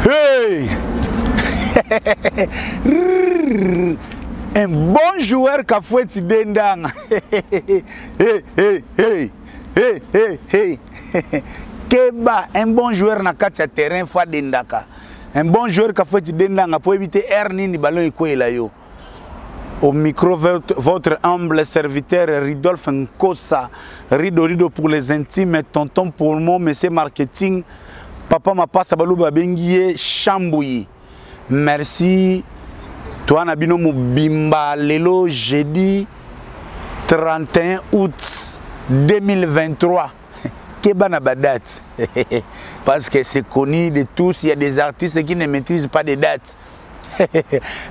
Hey! Un bon joueur qui a fait Dendang. Hey. Keba, un bon joueur na kacha terrain fa Dendaka. Un bon joueur qui a fait Dendanga pour éviter Ernie ni ballon et là yo. Au micro, votre humble serviteur Ridolphe Nkosa, Rido pour les intimes, tonton pour moi, monsieur marketing, papa m'a pas sabalou babengiye Chambouyi. Merci. Toi Nabino Mubimba Lelo jeudi 31 août 2023. Keba na badat. Parce que c'est connu de tous, il y a des artistes qui ne maîtrisent pas des dates.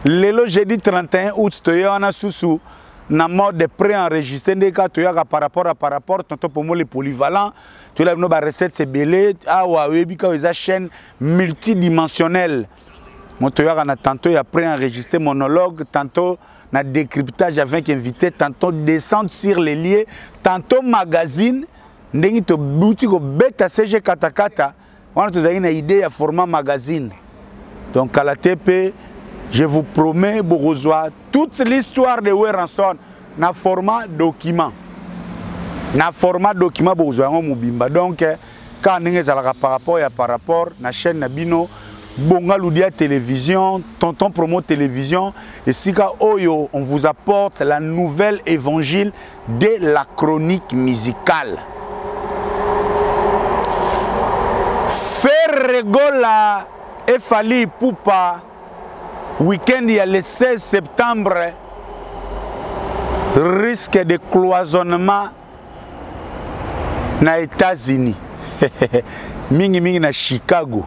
Le jeudi 31 août, tu es en sous na mode pré-enregistré des cas par rapport tonton pour moi les polyvalents tu as nos recettes c'est belé ah ouais bika ils chaîne multidimensionnelle mon toya na tantôt il a pré-enregistré monologue tantôt na décryptage avec invité tantôt descendre sur les lieux tantôt magazine ndengi to boutique beta CG katakata on a une idée à format magazine donc à la TP. Je vous promets, Borozoa, toute l'histoire de Weranson na format document. Na format document, Borozoa, on mobimba. Donc, quand on est par rapport, na chaîne Nabino, Bonga Loudia Télévision, Tonton Promo Télévision, et Sika Oyo, on vous apporte la nouvelle évangile de la chronique musicale. Ferregola et Fali Poupa. Week-end, il y a le 16 septembre, risque de cloisonnement na États-Unis. Mingi na Chicago.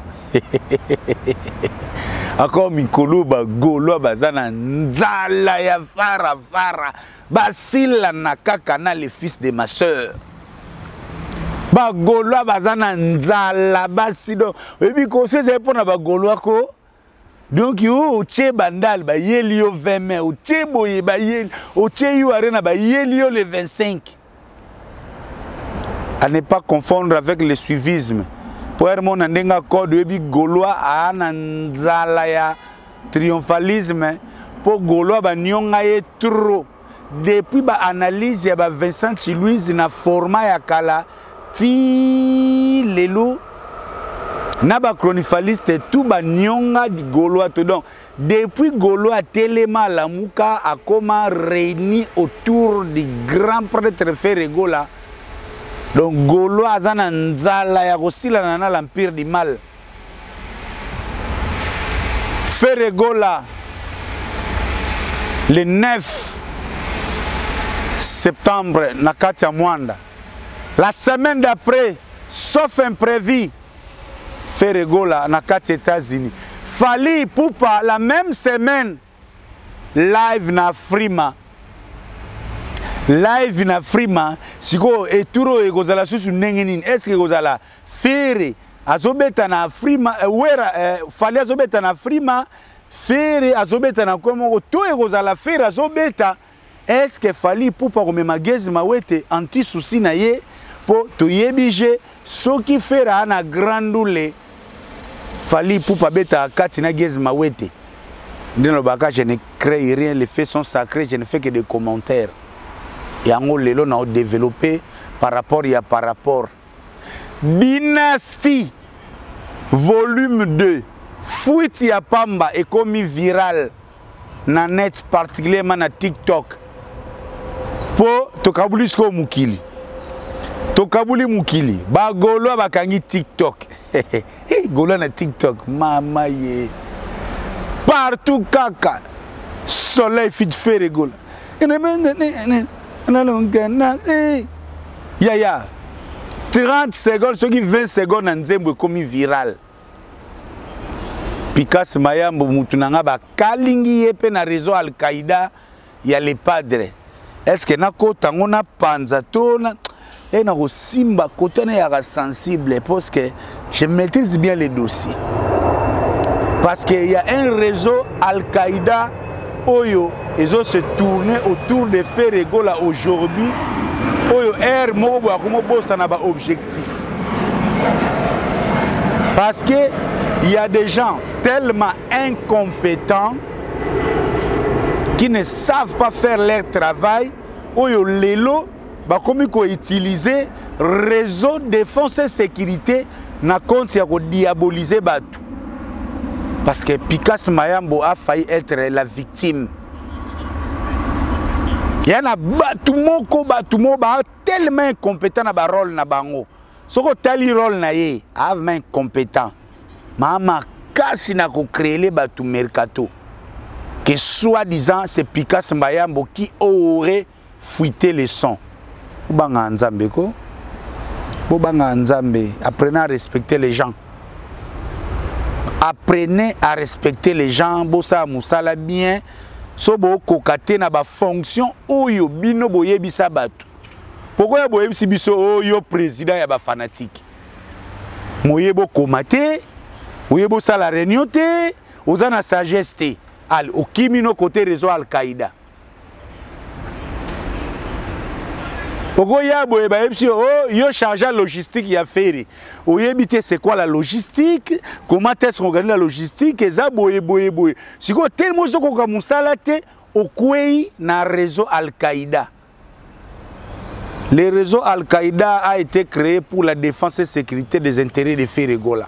Encore Mikolo Golo bazana nzala ya fara basila na kaka na le fils de ma sœur. Golo bazana nzala basido. Ebi ko se pour na Golo ko. Donc, au tché bandal, ba yelio 20 mai, au tché boye, ba yel, au tché yu arena, ba yelio le 25. À ne pas confondre avec le suivisme. Pour mon andenga code, ebi goloa a ananzala ya triomphalisme. Pour goloa ba nyonga ye trop. Depuis ba analyse ya ba Vincent Chilouise na format ya kala, ti lelo. Naba chronifaliste tout ba nyonga di Gaulois tout donc depuis Gaulois Téléma la Mouka a comment réuni autour du grand prêtre Ferregola donc Gaulois azana nzala ya kosila na l'empire du mal Ferregola le 9 septembre na Katia Mwanda la semaine d'après sauf imprévu Ferregola na kati États-Unis. Fali Poupa la même semaine live na Frima. Live na Frima siko eturo ekozala susu nengeni est-ce que kozala Fere azobeta na Frima wera Fali azobeta na Frima Fere azobeta na komoko to ekozala Fere azobeta est-ce que Fali Poupa komema gezi mawete anti souci na ye po to yebije soki fera na grandoule Fali Poupa beta katina gezi mawete ndino baka je ne crée rien les faits sont sacrés je ne fais que des commentaires et en lelo na développé par rapport Dynastie volume 2 fuite ya pamba est commis viral na net particulièrement na TikTok po tokabulisko mukili Tokabuli mukili ba Gaulois bakangi TikTok Gaulois na TikTok mama ye partout kaka soleil fit Ferregola ya 30 secondes ceux qui 20 secondes en nzembo comme viral Pikas Mayambo mutunanga ba kalingi yepe na réseau Al-Qaïda ya les padres est-ce que nako tangona panza tona et na simba côté na sensible parce que je maîtrise bien les dossiers parce qu'il y a un réseau Al-Qaïda oyo ils ont se tourné autour de Ferregola aujourd'hui oyo air moko bossa na ba objectif parce que Il y a des gens tellement incompétents qui ne savent pas faire leur travail. Oyo lelo ba komi ko utiliser réseau défense et sécurité na compte ya ko diaboliser batu. Parce que Pikas Mayambo a failli être la victime. Il y en a batumo ba tellement incompétent na ba rôle na bango. Soko tali rôle na ye, avement incompétent. Mama kasi na ko créer les batu mercato. Que soi-disant c'est Pikas Mayambo qui aurait fuité les sons. Banga Nzambe ko. Banga Nzambe, apprenez à respecter les gens. Apprenez à respecter les gens, bosa musala bien, sobo kokate na ba fonction oyo bino boyebisa batu. Pourquoi boyebisi biso oyo président ya ba fanatique? Moyebo komate, moyebo sala réunion te, ozana sagesse te. Al okimino côté réseau Al-Qaïda. Pourquoi yo chargé logistique y a fait. Oyebite c'est quoi la logistique? Comment est-ce qu'on organise la logistique? Et ça boye. Si quoi tellement so ko musala te okwei na réseau Al-Qaïda. Le réseau Al-Qaïda a été créé pour la défense et sécurité des intérêts des Ferregola.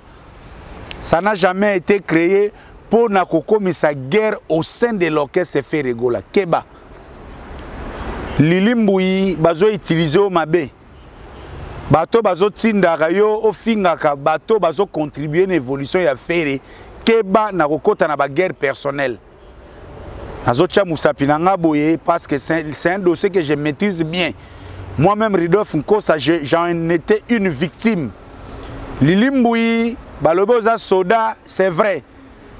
Ça n'a jamais été créé pour na kokomisa guerre au sein de l'orchestre Ferregola. Keba. Lilimbuyi bazo utiliser au mabe. Bato bazo tindaka yo ofingaka bato bazo contribuer à l'évolution ya fere keba na kokota na ba guerre personnelle. Nazo tia musapinanga boye parce que c'est un dossier que je maîtrise bien. Moi-même Ridolf Nkosa j'en étais une victime. Lilimbuyi baloboza soda c'est vrai.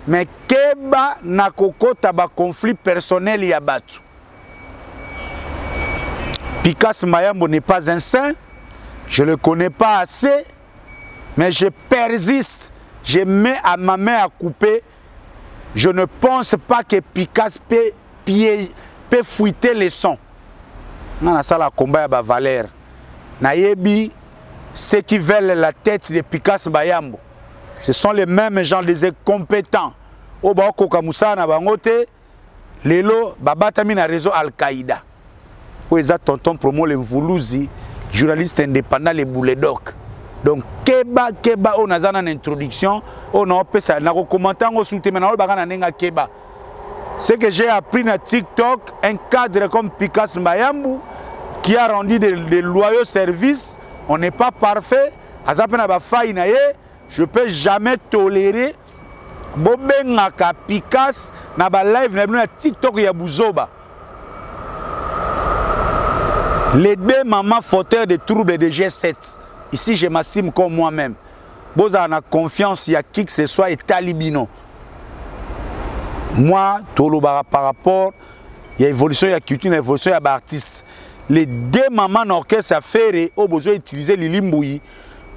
Mais keba na kokota ba conflit personnel ya batu. Pikas Mayambo n'est pas un saint, je ne le connais pas assez, mais je persiste, je mets à ma main à couper. Je ne pense pas que Pikas peut fuiter les sons. On a ça la combat à Valère. Nayebi, ceux qui veulent la tête de Pikas Mayambo, ce sont les mêmes gens, des incompétents. Oba Kokamusa na bangote, lelo babatami na réseau Al-Qaïda. Où est tonton promo le Mvuluzi, journaliste indépendant les Bouledoc. Donc keba on a une introduction, on a fait ça, on a commenté on soutient maintenant on va nenga keba. Ce que j'ai appris na TikTok, un cadre comme Pikas Mayambo qui a rendu de loyaux services, on n'est pas parfait, azapena ba faille na ye, je peux jamais tolérer bobengaka Pikas na ba live na TikTok ya buzoba. Les deux mamans fauteurs de troubles de G7. Ici, je m'estime comme moi-même. Vous avez confiance, il y a qui que ce soit et talibino. Moi, par rapport, il y a évolution, il y a culture, il y a évolution, il y a artiste. Les deux mamans d'orchestre à faire, ont besoin d'utiliser les limbouilles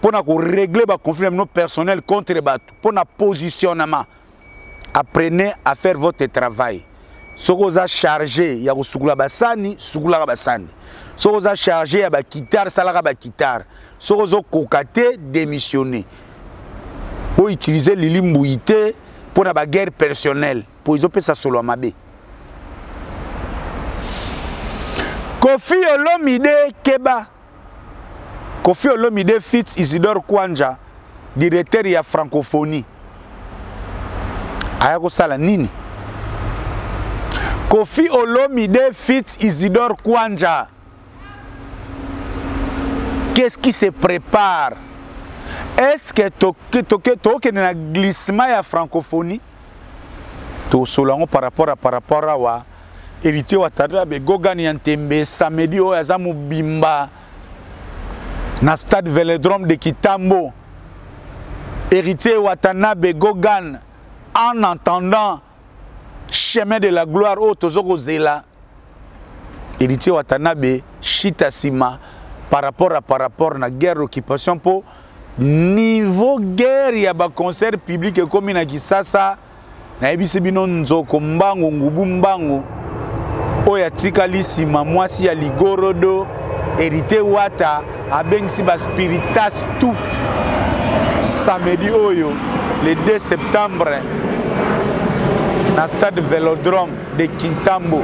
pour régler le conflit personnel contre les bateaux, pour un positionnement. Apprenez à faire votre travail. Ce que vous avez chargé, il y a Sougoula Bassani, Sougoula Bassani. Si vous avez chargé à la guitare, ça la guitare. Si vous avez cocaté, démissionné. Pour utiliser l'imbouité pour la guerre personnelle. Pour ils ont fait ça solo à Mabé. Kofi Olomide Keba. Kofi Olomide fit Isidore Kwanja, directeur de la francophonie. Ayako sala nini? Kofi Olomide fit Isidore Kwanja. Qu'est-ce qui se prépare? Est-ce que tu as un glissement à la francophonie? Tu as par rapport à wa héritier Ouattara Gogan Yantembe samedi au Azamu Bimba na stade Vélodrome de Kitambo. Héritier Watanabe Gogan en entendant chemin de la gloire au Tozoko Zela. Héritier Watanabe Chitasima. Par rapport à la guerre d'occupation pour niveau guerre il y a un concert public comme na Kisasa na ebisi bino nzoko mbango ngubu mbango oya tikali sima mwasi ya ligorodo hérité wata abengisi ba spiritas tout samedi oyo le 2 septembre dans le stade Vélodrome de Kintambo.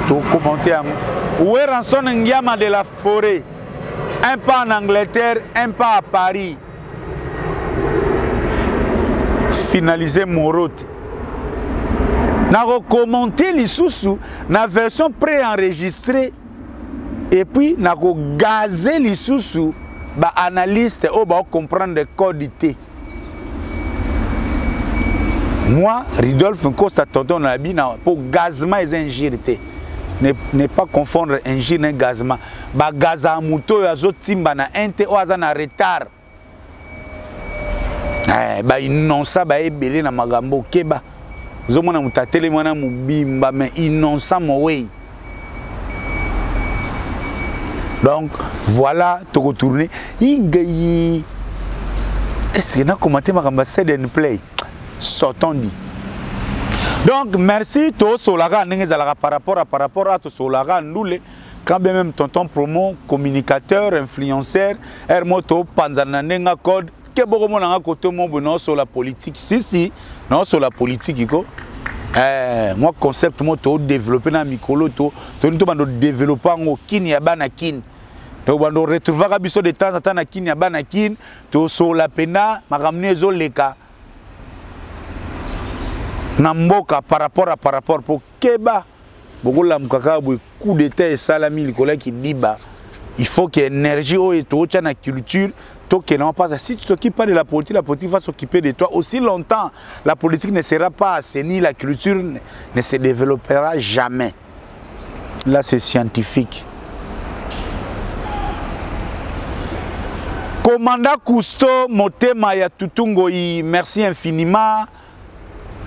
Tout commenter. Où est Ranson Ndiama de la Forêt? Un pas en Angleterre, un pas à Paris. Finaliser mon route. N'a commenté les sous na version préenregistrée et puis n'a gazé les sous ba analyste ou ba comprendre le code T. Moi Ridolphe Nkosa tonton na bina pour gazement et ingérité. Ne pas confondre ingir et gazement. Ba gaza muto ya zo timba na ente o aza na retard. Ba inonsa ba ebele na magambo keba. Zomona mutatele mwana mubimba mais innocent mowe. Donc voilà, tu retournes. Ingayi. Est-ce que na commenté ma ambassade and play? Sortons dit. Donc merci to solara ndengezalaka par rapport à to solara ndule quand même tonton promo communicateur influenceur hermoto panzana ndenga code ke boko mona nga côté mo bono sur la politique si non sur la politique iko moi concept mo to développer na mikolo to bando développer ngo kini ya bana kini to bando retrouver ka biso de temps en temps na kini ya bana kini to so la pena makamne zo leka Namboka par rapport pour Keba. Beaucoup la mukaka boy coup d'état et salami les collègues qui diba. Il faut que l'énergie et tout la culture toi que non pas si tu t'occupes pas de la politique va s'occuper de toi aussi longtemps. La politique ne sera pas assainie, la culture ne se développera jamais. Là c'est scientifique. Commandant Cousteau Motema ya Tutungoi, merci infiniment.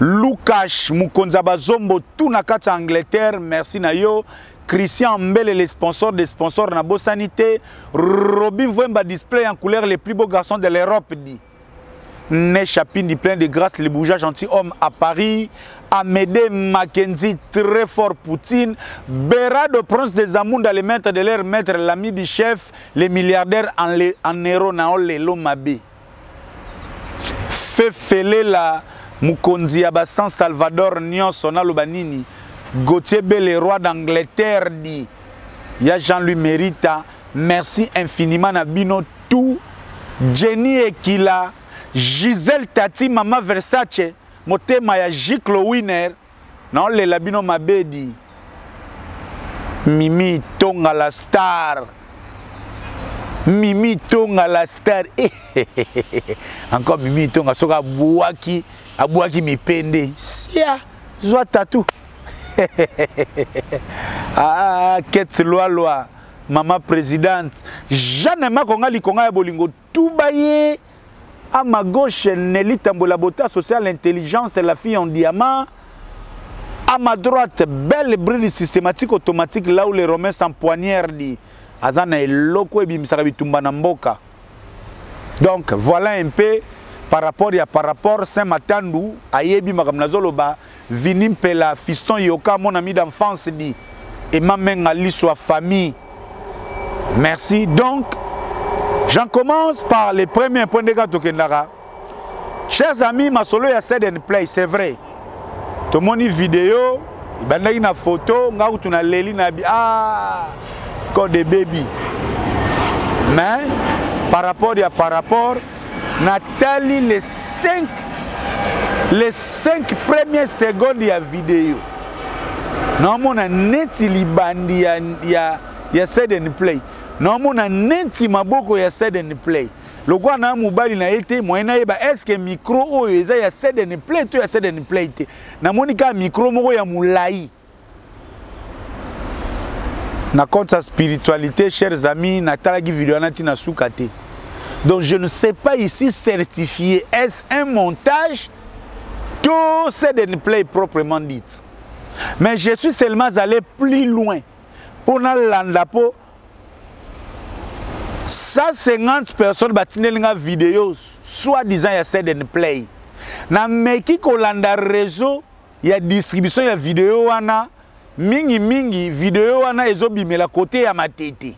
Lucas Mukonzaba Zombo tout na kati Angleterre, merci na yo. Christian Mbele les sponsors des sponsors na Bosanité. Robin Vwemba display en couleur les plus beaux garçons de l'Europe dit. Né Chapin dit plein de grâce les bourgeois gentilshommes à Paris. Amédée Mackenzie très fort Poutine. Berado Prince des Amounda les maîtres de leur maître l'ami du chef les milliardaires en héros na ole lomabe. Fefele la Mukonzi Aba San Salvador Nyon Sona Lobanini Gauthier Bel roi d'Angleterre dit ya Jean-Louis Mérita merci infiniment Nabino tout Jenny Ekila Gisèle Tati Mama Versace Motema ya Jiklo Winner non le Labino Mabedi Mimi Tonga la star Mimi Tonga la star encore Mimi Tonga soka Bouaki Abouaki mi pende sia zwa tatou ah quête loi maman présidente Jeanne Makonga likonga ya bolingo tout baye à ma gauche Nelly Tambola Bota sociale intelligence la fille en diamant à ma droite belle bride systématique automatique là où les romains s'empoignèrent dit azana eloko ebimisaka bitumba na mboka. Donc voilà un peu par rapport Saint-Matandou ayebi makamnazoloba Vinim Pela fiston Yoka mon ami d'enfance dit et ma mengali soit famille. Merci. Donc j'en commence par les premiers points de gâteau Kendara. Chers amis, ma solo ya said and play, c'est vrai. To moni vidéo, ibanda ina photo, nga utuna leli na bi code de baby. Mais par rapport Nathalie les 5 premières secondes de la vidéo. Non mon neti libandi ya said and play. Non mon neti maboko ya said and play. Le gars na mobile na été moyena yeba est-ce que micro o eza ya said and play to ya said and play te. Na monika micro moko ya mulai. Na compte sa spiritualité chers amis na talagi vidéo na tina sukate. Donc je ne sais pas ici certifié. Est-ce un montage? Tout c'est de play proprement dit. Mais je suis seulement allé plus loin. Pour l'andapo, 150 personnes bâtiment une vidéo, soit disant il y a said and play. Na meki kolanda réseau, il y a distribution, il y a vidéo wana, mingi vidéo wana ezobimela côté ya matete.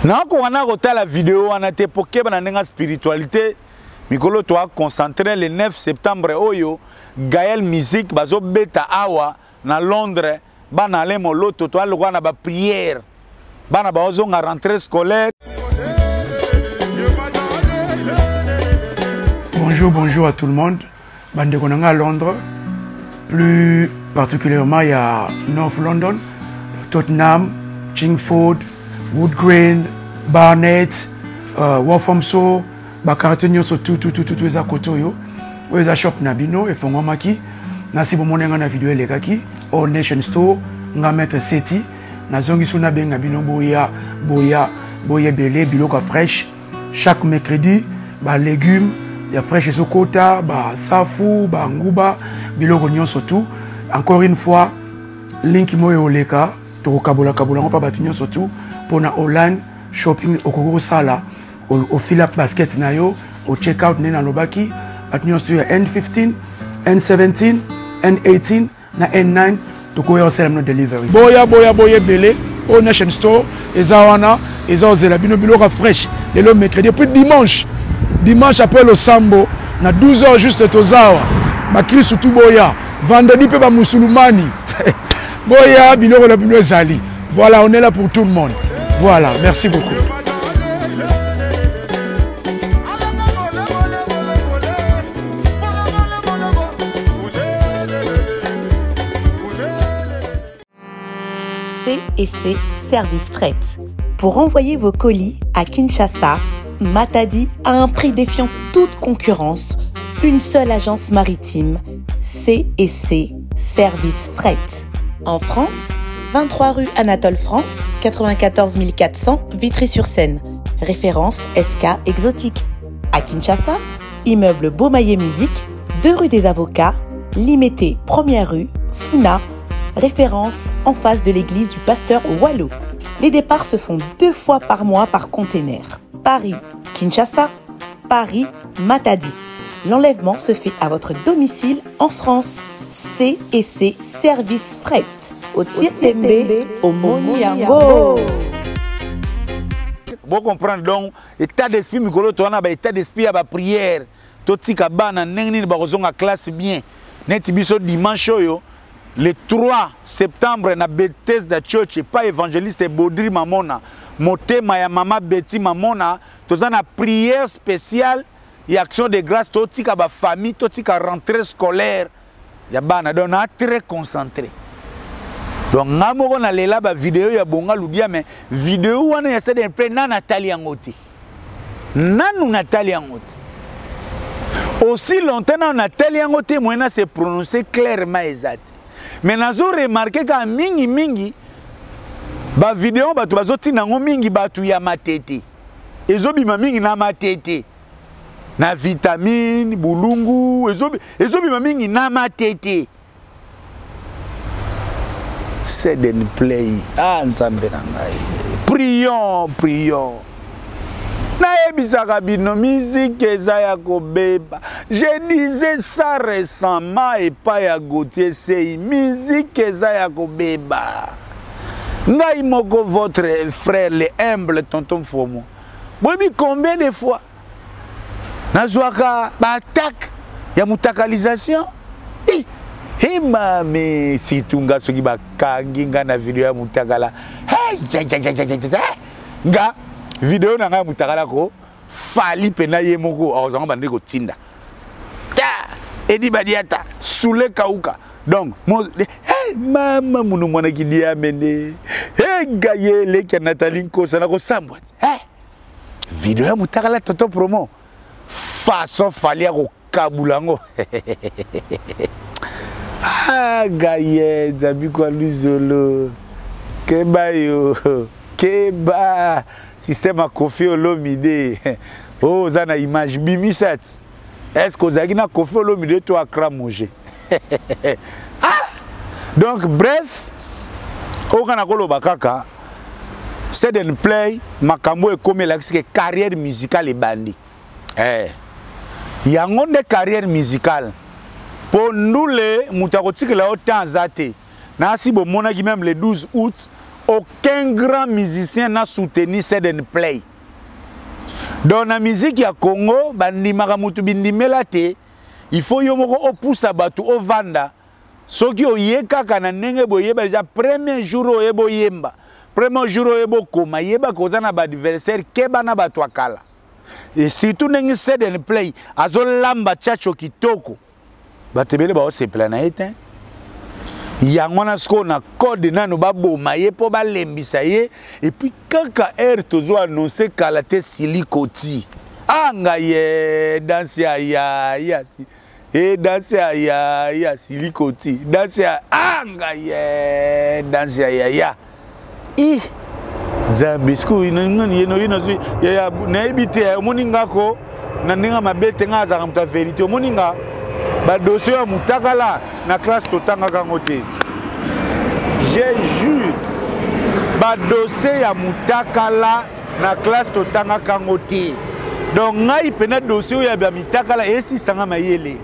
Na ko wana kota la vidéo wana te poke bana nenga spiritualité mikolo to a concentré le 9 septembre oyo Gaël Musique bazo beta awa na Londres bana le moloto to alwa na ba prière bana ba ozo nga rentrée scolaire. Bonjour à tout le monde. Bande konanga à Londres, plus particulièrement il y a North London, Tottenham, Chingford, Wood Green, Barnet, Walthamstow, Bakartenyo so tout eza koto yo. Eza shop nabino e fongo maki. Nasi bomonenga na video elekaki All Nation Store nga mettre seti na zongi suna benga bino boya belé biloko fresh chaque mercredi ba légumes ya fresh esokota ba safu ba nguba biloko nyonso tout. Encore une fois link moyo oleka to kabola ngopa batu nyonso tout pona online shopping okoko sala au fill up basket na yo au check out nena lobaki batu nyonso ya N15 N17 N18 na N9 to go yourself no delivery boya belé au Nation Store ezawana ezozela bino biloko fresh le mercredi puis dimanche après le sambo na 12h juste tozawa bakri surtout boya vendredi pe ba musulmani boya biloko la bino ezali. Voilà, on est là pour tout le monde. Voilà, merci beaucoup. C&C Service Fret. Pour envoyer vos colis à Kinshasa, Matadi a un prix défiant toute concurrence. Une seule agence maritime, C&C Service Fret. En France, 23 rue Anatole France, 94 400 Vitry-sur-Seine. Référence SK Exotique. À Kinshasa, immeuble Beaumaillé Musique, 2 rue des Avocats, Limité, 1er rue, Funa. Référence en face de l'église du pasteur Wallo. Les départs se font 2 fois par mois par container. Paris, Kinshasa, Paris, Matadi. L'enlèvement se fait à votre domicile en France. C&C Service Fret. Au Tirtembe, au Moniango. Vous comprenez donc, état d'esprit, mikolo to wana ba état d'esprit à ba prière. Totika bana nengni ba kozonga classe bien. Neti biso dimanche yo. Le 3 septembre na Bethesda Church pas évangéliste Baudry Mamona motema ya mama Betty Mamona tozana prière spéciale et action de grâce totika ba famille totika rentrée scolaire ya bana donc na très concentré donc ngamo na lela ba vidéo ya bonga ludia mais vidéo wana ya c'est un peu na Nathalie Ngote nanu Nathalie Ngote aussi longtemps na Nathalie Ngote moyena se prononcer clairement exact. Mais nous avons remarqué que mingi ba vidéo batu bazoti nango mingi batu ya matete ezobima mingi na matete na vitamine bulungu ezobima mingi na matete c'est den play nzambe na ngai prions na ebisaka bino musique eza ya kobeba. Je disais ça récemment et pas ya Gauthier Sei musique eza ya kobeba. Ngai moko votre frère le humble tonton Fomo. Bobi combien de fois nazwaka ba attaque ya mutakalisation mame situnga soki bakangi nga na video ya mutakala nga vidéo na nga mutakala ko fali pena ye moko azanga bande ko tinda edi badiata soule kauka donc mama munu mwana kidia mene gaye leki Nathalie Nkosa na ko sambwa vidéo ya mutakala toto promo façon fali ya ko kabulango gaye zabi kwa luzolo kebayo keba système a Koffi Olomide. Oh, zana image bimisat. Est-ce que vous avez na Koffi Olomide to akra manger? Donc bref, au kana kolo bakaka, c'est une play makambo e comme la carrière musicale et bandi. Yango de carrière musicale. Pour nous les mutakotik la autant zate. Na si bo mona ki même le 12 août aucun grand musicien n'a soutenu Seden Play. Dans la musique ya Congo, bandimaka mutu bindimela te, il faut yomoko opusa batu o vanda. Soki oyeka kana nenge boyeba déjà premier jour oyebo yemba. Premier jour oyebo koma yeba kozana ba adversaire keba na batu akala. Et surtout nenge Seden Play azo lamba chacho kitoko. Batebele ba o se plana ete. Yango na sko na code nanu baboma ye po balembisa ye et puis kaka air tozo annoncer kalate silikoti anga ye danse ya et danse ya silikoti danse anga ye danse ya i zambi sko ngani yeno ya na ebite moninga ko na ninga mabete ngaza kamta vérité moninga ba dossier ya mutakala na classe totanga kangote. Je jure ba dossier ya mutakala na classe totanga kangote. Donc ngai pena dossier ya ba mutakala esi sanga mayele.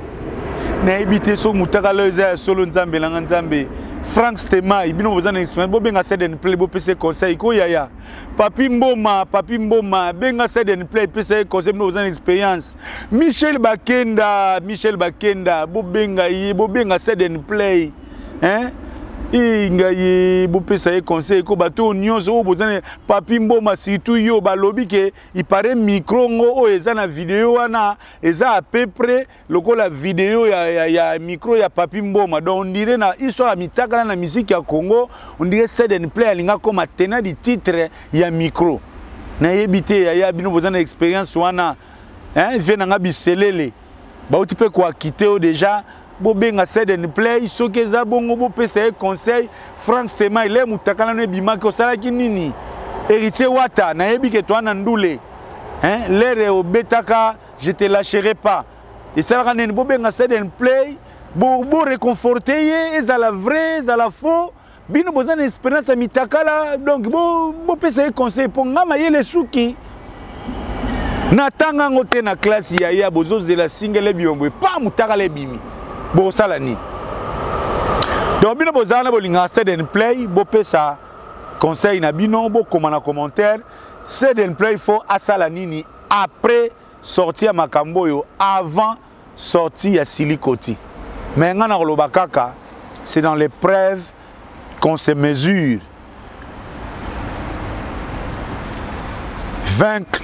Na ebite so mutakala eza solo nzambe langa nzambe. Frank Stemai bino bozana expérience bo benga Seden Play bo pese conseil ko yaya. Papi Mboma benga Seden Play pese conseil bino bozana expérience. Michel Bakenda bo benga Seden Play. Hein? Inga ye bo pese conseil ko bato nyonso bozana Papi Mboma surtout yo balobi ke il paraît micro ngo o eza na vidéo wana eza à peu près lokola vidéo ya micro ya Papi Mboma. Donc on dirait na histoire mitaka na musique ya Congo on dirait Seden Play alinga comme tenant du titre ya micro na yebite ya bino bozana expérience wana hein vient nga biselele ba otipe ko quitter déjà bo benga Seden Play soki eza bongo bo pesa conseil Frank Stemai le mutakala no bima ko sala kinini héritier wata na yebi ke toi na ndule hein l'air au betaka je te lâcherai pas et ça la bo benga Seden Play bo réconforter ye ezala vrai ezala faux bino bozana expérience mitakala donc bo pesa conseil pour ngama yele suki na tanga ngote na classe ya bozo zela single biombo pa mutakala bimi bo salani. Donc bino bozana bolinga Seden Play bo pesa conseil na bino bo komana commentaire Seden Play faut asala nini après sortir makambo yo avant sortir ya silikoti. Mais ngana koloba kaka c'est dans l'épreuve qu'on se mesure. Vaincre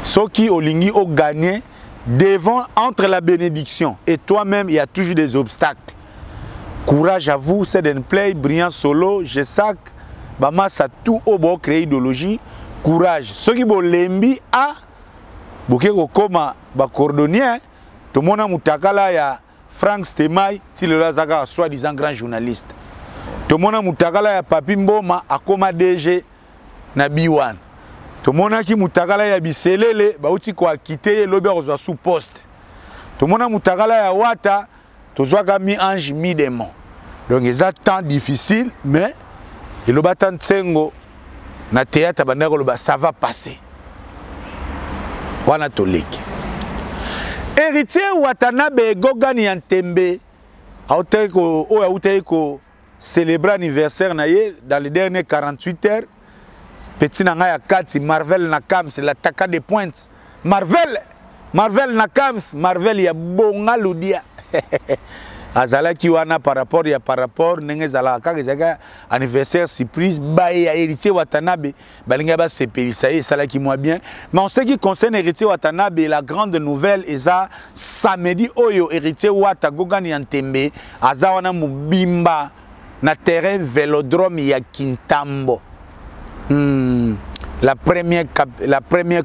ceux qui ont ligné au gagné devant entre la bénédiction et toi-même il y a toujours des obstacles. Courage à vous, Seden Play, brillant solo, je sac, bama ça tout au bon créer idéologie, courage. Ceux qui ont lembi a bokeko koma ba cordonnier, tout le monde a mutakala ya Frank Stemai, til la zaga soi-disant grand journaliste. Tout le monde a mutakala ya Papi Mboma akoma DG na B1. Tout le monde a qui mutakala ya biselele ba uti ko akite lobi ozwa sous poste. Tout le monde a mutakala ya wata tozwa ka mi ange mi démon. Donc c'est temps difficile mais il loba tant tsengo na théâtre bandako loba ça va passer. Wana toleki. Héritier Watanabe Gogani Yantembe a célébrer l'anniversaire dans les dernières 48 heures. Petit nanga ya kati Marvel Nakams l'attaquant des pointes. Marvel Nakams Marvel ya bonga ludia. Azala ki wana par rapport nenge zala ka ezaka anniversaire surprise ba ya héritier Watanabe balinga ba sepelisa et sala ki moi bien. Mais en ce qui concerne héritier Watanabe la grande nouvelle eza samedi oyo héritier Watagogani Yantembe aza wana mubimba na terrain vélodrome ya Kintambo. La première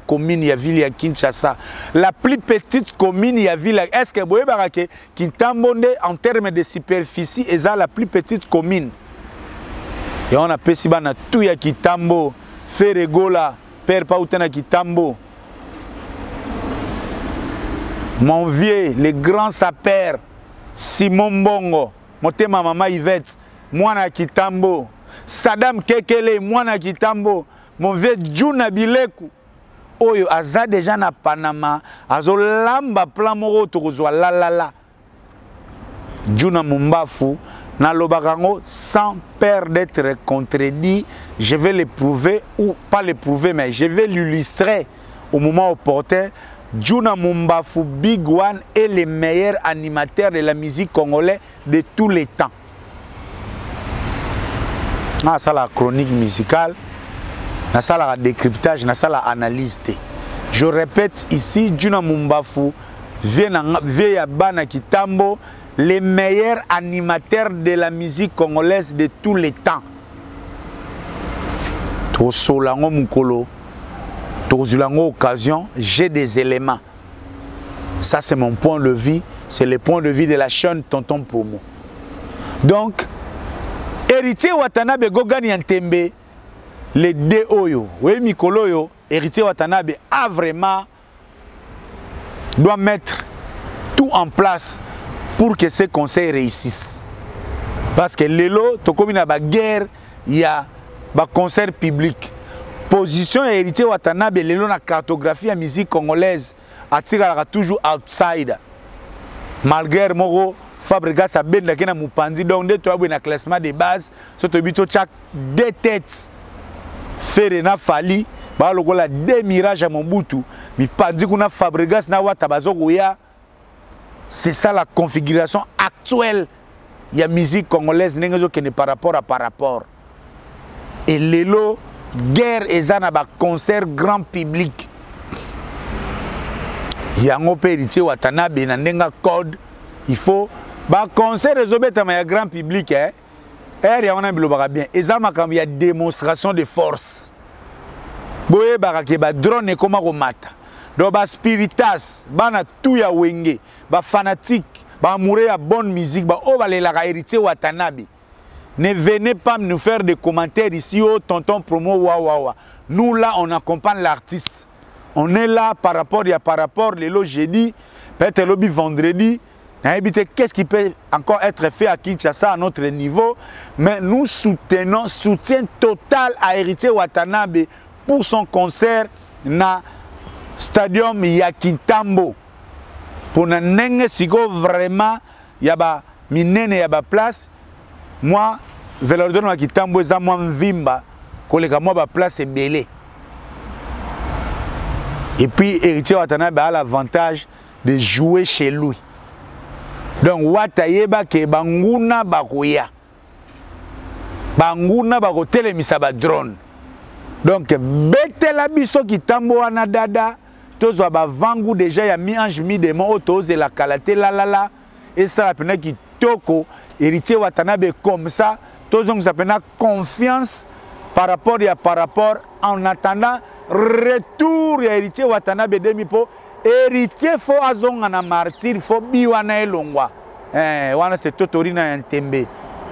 commune ya ville ya Kinshasa, la plus petite commune ya ville. Est-ce que vous voyez que Kintambo en termes de superficie est la plus petite commune? Et on a pesiba na tout ya Kintambo, Feregola, Père Pautana Kintambo. Mon vieux, le grand sapeur Simon Bongo, motema mama Yvette, mwana Kintambo. Saddam Kekele, mwana Kintambo. Mon vieux Juna Bileku, oyo aza déjà na Panama, azo lamba plan moro tokozwa la. Juna Mumbafu, na lobakango sans peur d'être contredit, je vais l'éprouver ou pas l'éprouver, mais je vais l'illustrer au moment opportun. Djuna Mumbafu Big One est le meilleur animateur de la musique congolaise de tous les temps. Ah, ça la chronique musicale, ça la décryptage, ça la analyse. Je répète ici, Djuna Mumbafu vient à Bana Kitambo, les meilleurs animateurs de la musique congolaise de tous les temps. Tosolango Mukolo, Tosolango Occasion, j'ai des éléments. Ça c'est mon point de vue, c'est le point de vue de la chaîne Tonton Promo. Donc, héritier Watanabe Gogani Antembe, les deux Oyo, oui Mikolo yo, héritier Watanabe a vraiment doit mettre tout en place pour que ces conseils réussissent. Parce que l'élo, comme il y a une guerre, il y a un concert public. Position héritier Watanabe, l'élo, la cartographie de la musique congolaise, attire toujours outside. Malgré Moro, Fabrica sa bende qui na mupandi, donc dès que tu as un classement de base, surtout chaque deux têtes, Ferena Fali, ba lokola deux mirages à Mobutu, mais pas dit qu'on a Fabrica na watabazo goya. C'est ça la configuration actuelle. Il y a musique congolaise qui n'est par rapport. Et l'élo, guerre et zana ba concert grand public. Il y a un héritier Watanabe na code. Il faut ba concert résobeta ma grand public hein. Et on a bien. Et ça il y a démonstration de force. Boye barake ba drone et comment mata. Donc ba spiritas, bana tout ya wenge, ba fanatique, ba amoureux à bonne musique, ba ovale la héritier Watanabe. Ne venez pas nous faire des commentaires ici au Tonton Promo wa. Nous là on accompagne l'artiste. On est là par rapport les lots jeudi, peut-être lobby vendredi. Qu'est-ce qui peut encore être fait à Kinshasa à notre niveau, mais nous soutenons soutien total à héritier Watanabe pour son concert na Stadium Yakitambo. Pour n'engue sigo vraiment yaba minene yaba place. Moi, Velordon Yakitambo za moi mvimba koleka moi ba place est belé. Et puis héritier Watanabe a l'avantage de jouer chez lui. Donc watayeba ke banguna bakoya. Banguna bakotelemisa ba drone. Donc betela biso Kitambo wana dada. Tous va vangu déjà il y a mi ange mi démon autose la kalate la et ça appelle qui toko héritier Watanabe comme ça tous on s'appelle confiance par rapport en attendant retour héritier Watanabe demi po héritier faut azonga na martyr faut biwana elongwa wana c'est totorina Antembe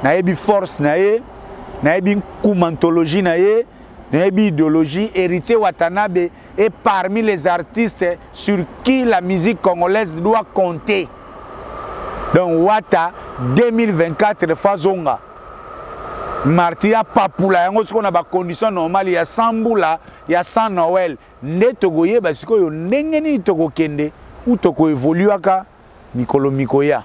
na ebi force na ebi kumantologie na ye idéologie, héritier Watanabe est parmi les artistes sur qui la musique congolaise doit compter. Donc Wata 2024 Fazonga. Martia Papula, on a des conditions normales, il y a Samboula, il y a San Noël. Netogoye, parce que n'engeni toko kende ou toko évolue aka Mikolo Mikoya.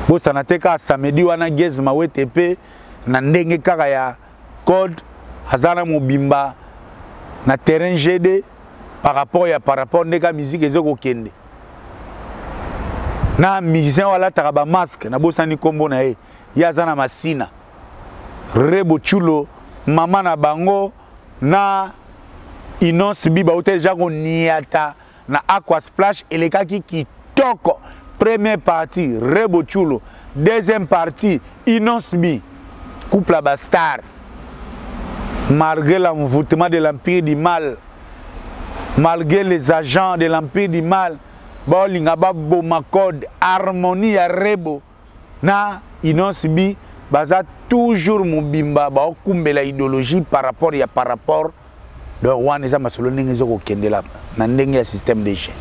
Bo sanateka samedi wana gez mawetepe na ndenge kaka ya code Hazana Mobimba na terrain GD par rapport neka musique ezoko kende. Na musicien wala taraba masque na bosani kombo na ye. Yazana Masina. Rebo Chulo, Mama na bango na Inos Biba hotel Jago Niata na Aqua Splash elekaki kitoko. Première partie Rebo Chulo, deuxième partie Inos Bi couple à Bastard. Malgré l'envoûtement de l'Empire du Mal, malgré les agents de l'Empire du Mal, Bolingaba Bomakod, harmonie à Rebo, na Inosbi, baza toujours Mobimba, ba okumbe la idéologie par rapport. Donc wan eza masolo ndenge zoko kende la na ndenge ya système de jeu.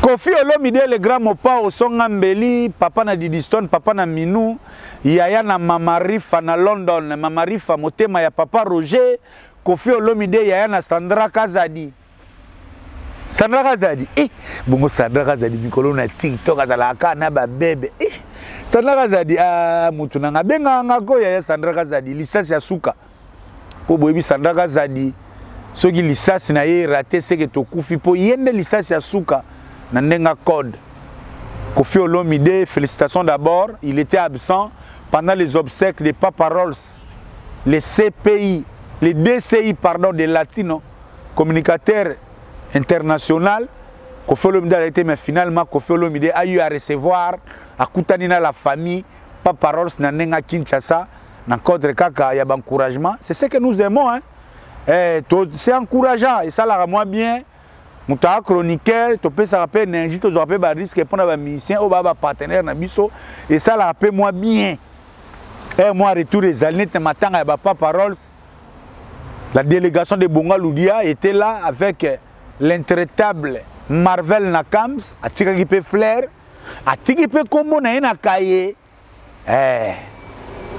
Kofi Olomide le grand mopa au Songa Mbeli, papa na Didiston, papa na Minou, yaya na Mama Rifa na London, Mama Rifa motema ya papa Roger, Kofi Olomide yaya na Sandra Kazadi. Sandra Kazadi, bongo Sandra Kazadi mikolo na TikTok azalaka na ba bebe. Sandra Kazadi mutu nanga benga ngako ya Sandra Kazadi lisasi ya suka po boyebi Sandra Kazadi soki lisasi na ye raté c'est que tokufi po yende lisasi ya suka na ndenga code. Koffi Olomide, félicitations d'abord, il était absent pendant les obsèques de Papa Rolls, les CPI, les DCI pardon de Latino, communicateur international. Koffi Olomide a été, mais finalement Koffi Olomide a eu à recevoir à Koutanina la famille Papa Rolls na nenga Kinshasa na cadre kaka ya encouragement. C'est ce que nous aimons hein. C'est encourageant et ça la moi bien. Mouta chroniqueur, tu peux ça rappeler énergie, tu rappelles ba risque pour les musiciens ou ba partenaire na biso et ça la rappelle moi bien. Et moi retour des années matin à Papa Rolls. La délégation de Bonga Loudia était là avec l'intraitable Marvel Nakams, a Tikipe Flair, a Tikipe Kombo na ina kaye.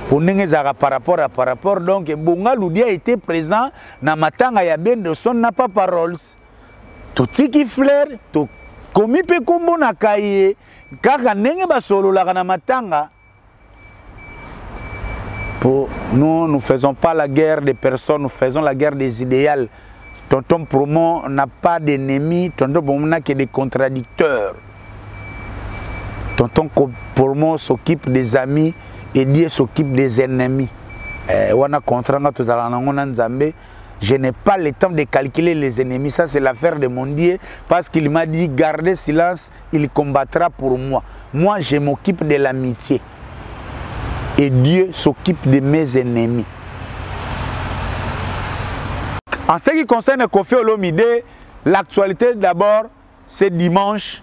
Pour n'engagera par rapport donc Bonga Loudia était présent na matanga ya ben de son na Papa Rolls. To Tiki Flair, to Komipe Kombo na kaye, kaka nenge ba solo la na matanga. Pour nous, nous ne faisons pas la guerre des personnes, nous faisons la guerre des idéaux. Tonton Promo n'a pas d'ennemis, Tonton Promo n'a que des contradicteurs. Tonton Promo s'occupe des amis et Dieu s'occupe des ennemis. Je n'ai pas le temps de calculer les ennemis, ça c'est l'affaire de mon Dieu, parce qu'il m'a dit gardez silence, il combattra pour moi. Moi je m'occupe de l'amitié. Et Dieu s'occupe de mes ennemis. En ce qui concerne Koffi Olomide, l'actualité d'abord, c'est dimanche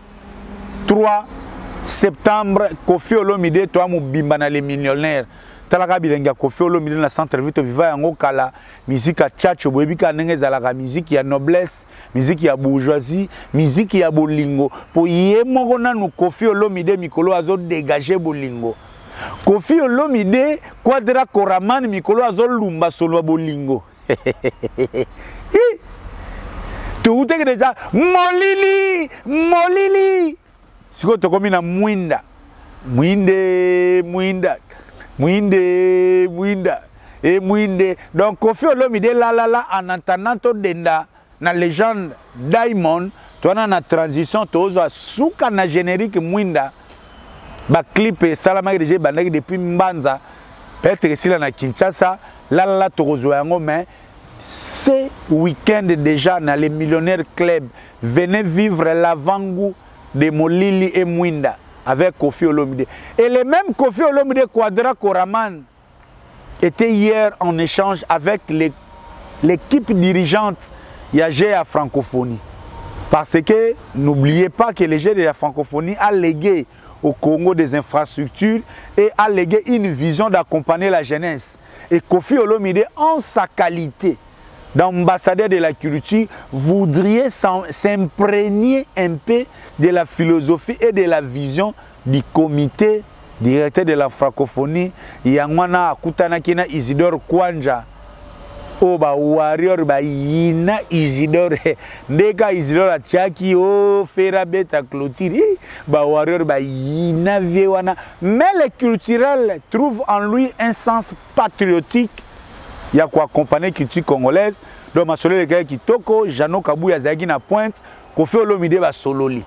3 septembre. Koffi Olomide, toi, Moubimba, les millionnaires. Talaka bilenga Koffi Olomide na centre vite viva yango kala musique à tchatcho boyebika ndenge ezalaka musique ya noblesse, musique ya bourgeoisie, musique ya bolingo. Po ye moko nanu Koffi Olomide mikolo azo dégager bolingo. Koffi Olomide Quadra Koraman mikolo azo lumba solo bolingo. Tu uteke deja molili molili. Siko tokomi na mwinda. Mwinde. Et Mwinde. Donc Koffi Olomide la en entendant to denda na légende Diamond, toi na transition tozo suka na générique Mwinda. Ba clip et salama déjà bandaki depuis Mbanza. Peut-être que na Kinshasa, la tozo yango mais ce week-end déjà dans les millionnaires club venez vivre l'avant-goût de Molili et Mwinda avec Koffi Olomide. Et le même Koffi Olomide Quadra Koraman était hier en échange avec l'équipe dirigeante Yagé à francophonie. Parce que n'oubliez pas que les G de la francophonie a légué au Congo des infrastructures et a légué une vision d'accompagner la jeunesse. Et Koffi Olomide, en sa qualité d'ambassadeur de la culture, voudrait s'imprégner un peu de la philosophie et de la vision du comité directeur de la francophonie. Yangwana akutana kina Isidore Kwanja. Oba warrior ba yina Isidore. Ndeka Isidore Tchaki o fera beta clôture. Ba warrior ba yina viewana. Mais le culturel trouve en lui un sens patriotique. Il y a quoi accompagner la culture congolaise. Donc, ma solo les gars qui toko, Jano Kabouya Zagi na pointe, Koffi Olomide va sololi.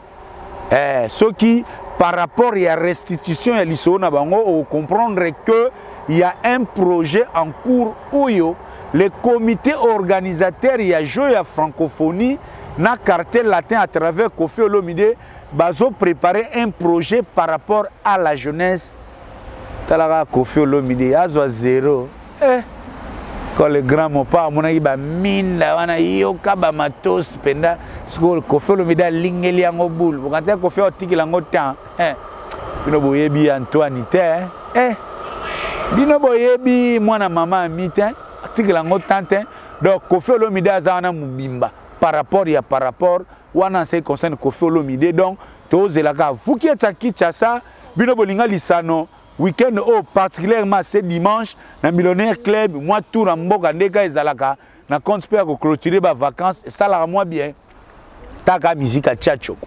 Ce qui, par rapport à la restitution à l'ISO Nabango, on comprendre que il y a un projet en cours où le comité organisateur il y a joué à francophonie, na cartel latin à travers Koffi Olomide, bazo préparer un projet par rapport à la jeunesse. Talara Koffi Olomide, azo zéro. Quand le grand mon père mon aïba minda wana yoka ba matos penda skol Koffi Olomide lingeli yango boule quand tu Koffi otiki lango temps bino boyebi Antoine te bino boyebi mwana mama mite otiki lango temps donc Koffi Olomide azana mubimba par rapport wana c'est concerne Koffi Olomide donc tozelaka vous qui êtes à Kinshasa bino bolinga lisano week-end particulièrement ce dimanche dans millionnaire club moi tout en mboka ndeka ezalaka na compte pour clôturer ba vacances ça la moi bien taka musique à tchatcho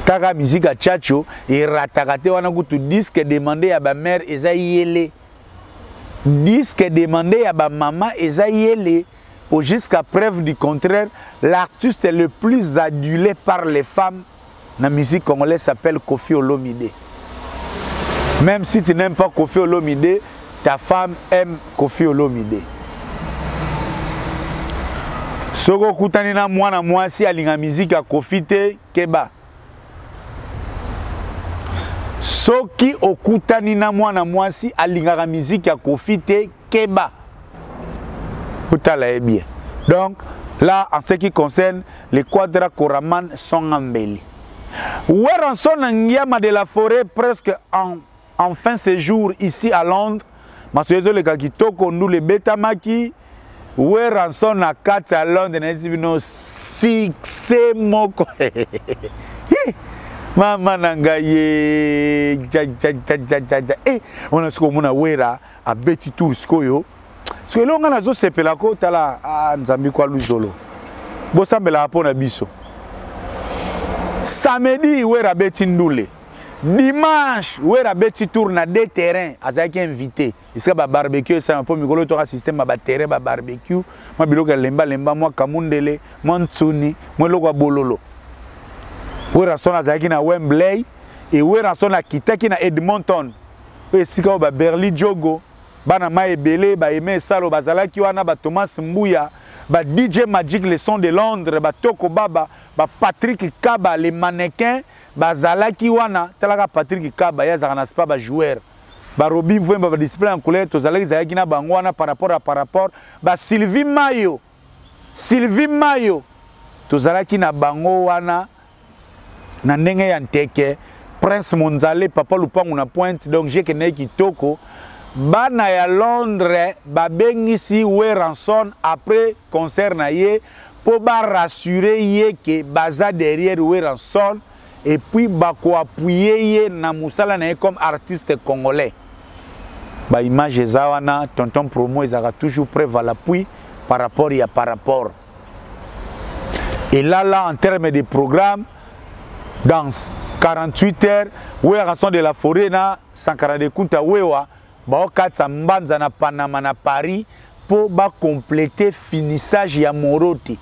taka musique à tchatcho et ratakate wana kutu disque demandé à ba mère eza yele disque demandé à ba maman eza yele pour jusqu'à preuve du contraire l'artiste le plus adulé par les femmes la musique congolaise s'appelle Koffi Olomide. Même si tu n'aimes pas Koffi Olomide, ta femme aime Koffi Olomide. Soko kutani na mwana mwasi alinga musique à Koffi te keba. Soki okutani na mwana mwasi alinga musique à Koffi te keba. Utala bien. Donc là en ce qui concerne les quadra Koraman sont embellis. Weranson Ngiama de la Forêt presque en fin séjour ici à Londres. Masoyezo le kakitoko nous le betamaki. Weranson na kati à Londres nezibino fixé moko. Mama nangaye. On a ce qu'on a wera a beti tour skoyo. Ce que l'on a zo sepelako tala nzambi kwa luzolo. Bosambela apona biso. Samedi, où est Rabeti Ndoule? Dimanche, où est Rabeti tourne à des terrains, avec invité. Il serait un barbecue, c'est un peu mieux que le système à terrain, barbecue. Moi, je suis lemba, moi, Kamundele, moi, Ntsuni, moi, Loga Bololo. Où est Rasson à Wembley, et où est Rasson à Kitaki à Edmonton. Et si on va Berli Djogo, Banama et Belé, Aimé Salo, Bazala Kiwana, Thomas Mbouya. DJ Magic, les sons de Londres, Toko Baba, Patrick Kaba, les mannequins, Zalaki Wana, Talaga Patrick Kaba, Yazana pas joueur. Robin Voué, display en couleur, Tozalaki Zayakina Bangwana par rapport, Sylvie Mayo, Tozalaki na Bango Wana, Nandenge Yanteke, Prince Monzale, Papa Lupangu na pointe, donc j'ai Keneki Toko. Bana ya Londres babengisi Weranson après concert na ye pour ba rassurer ye que baza derrière Weranson et puis ba ko appuyer ye na musala na ye comme artiste congolais. Ba image zawana tonton promo ezaka toujours prêt à l'appui par rapport. Et là en termes de programme dans 48 heures Weranson de la Forêt na 142 kunta wewa Baokatsa Mbanza na Panama na Paris pour compléter finissage ya Moroti.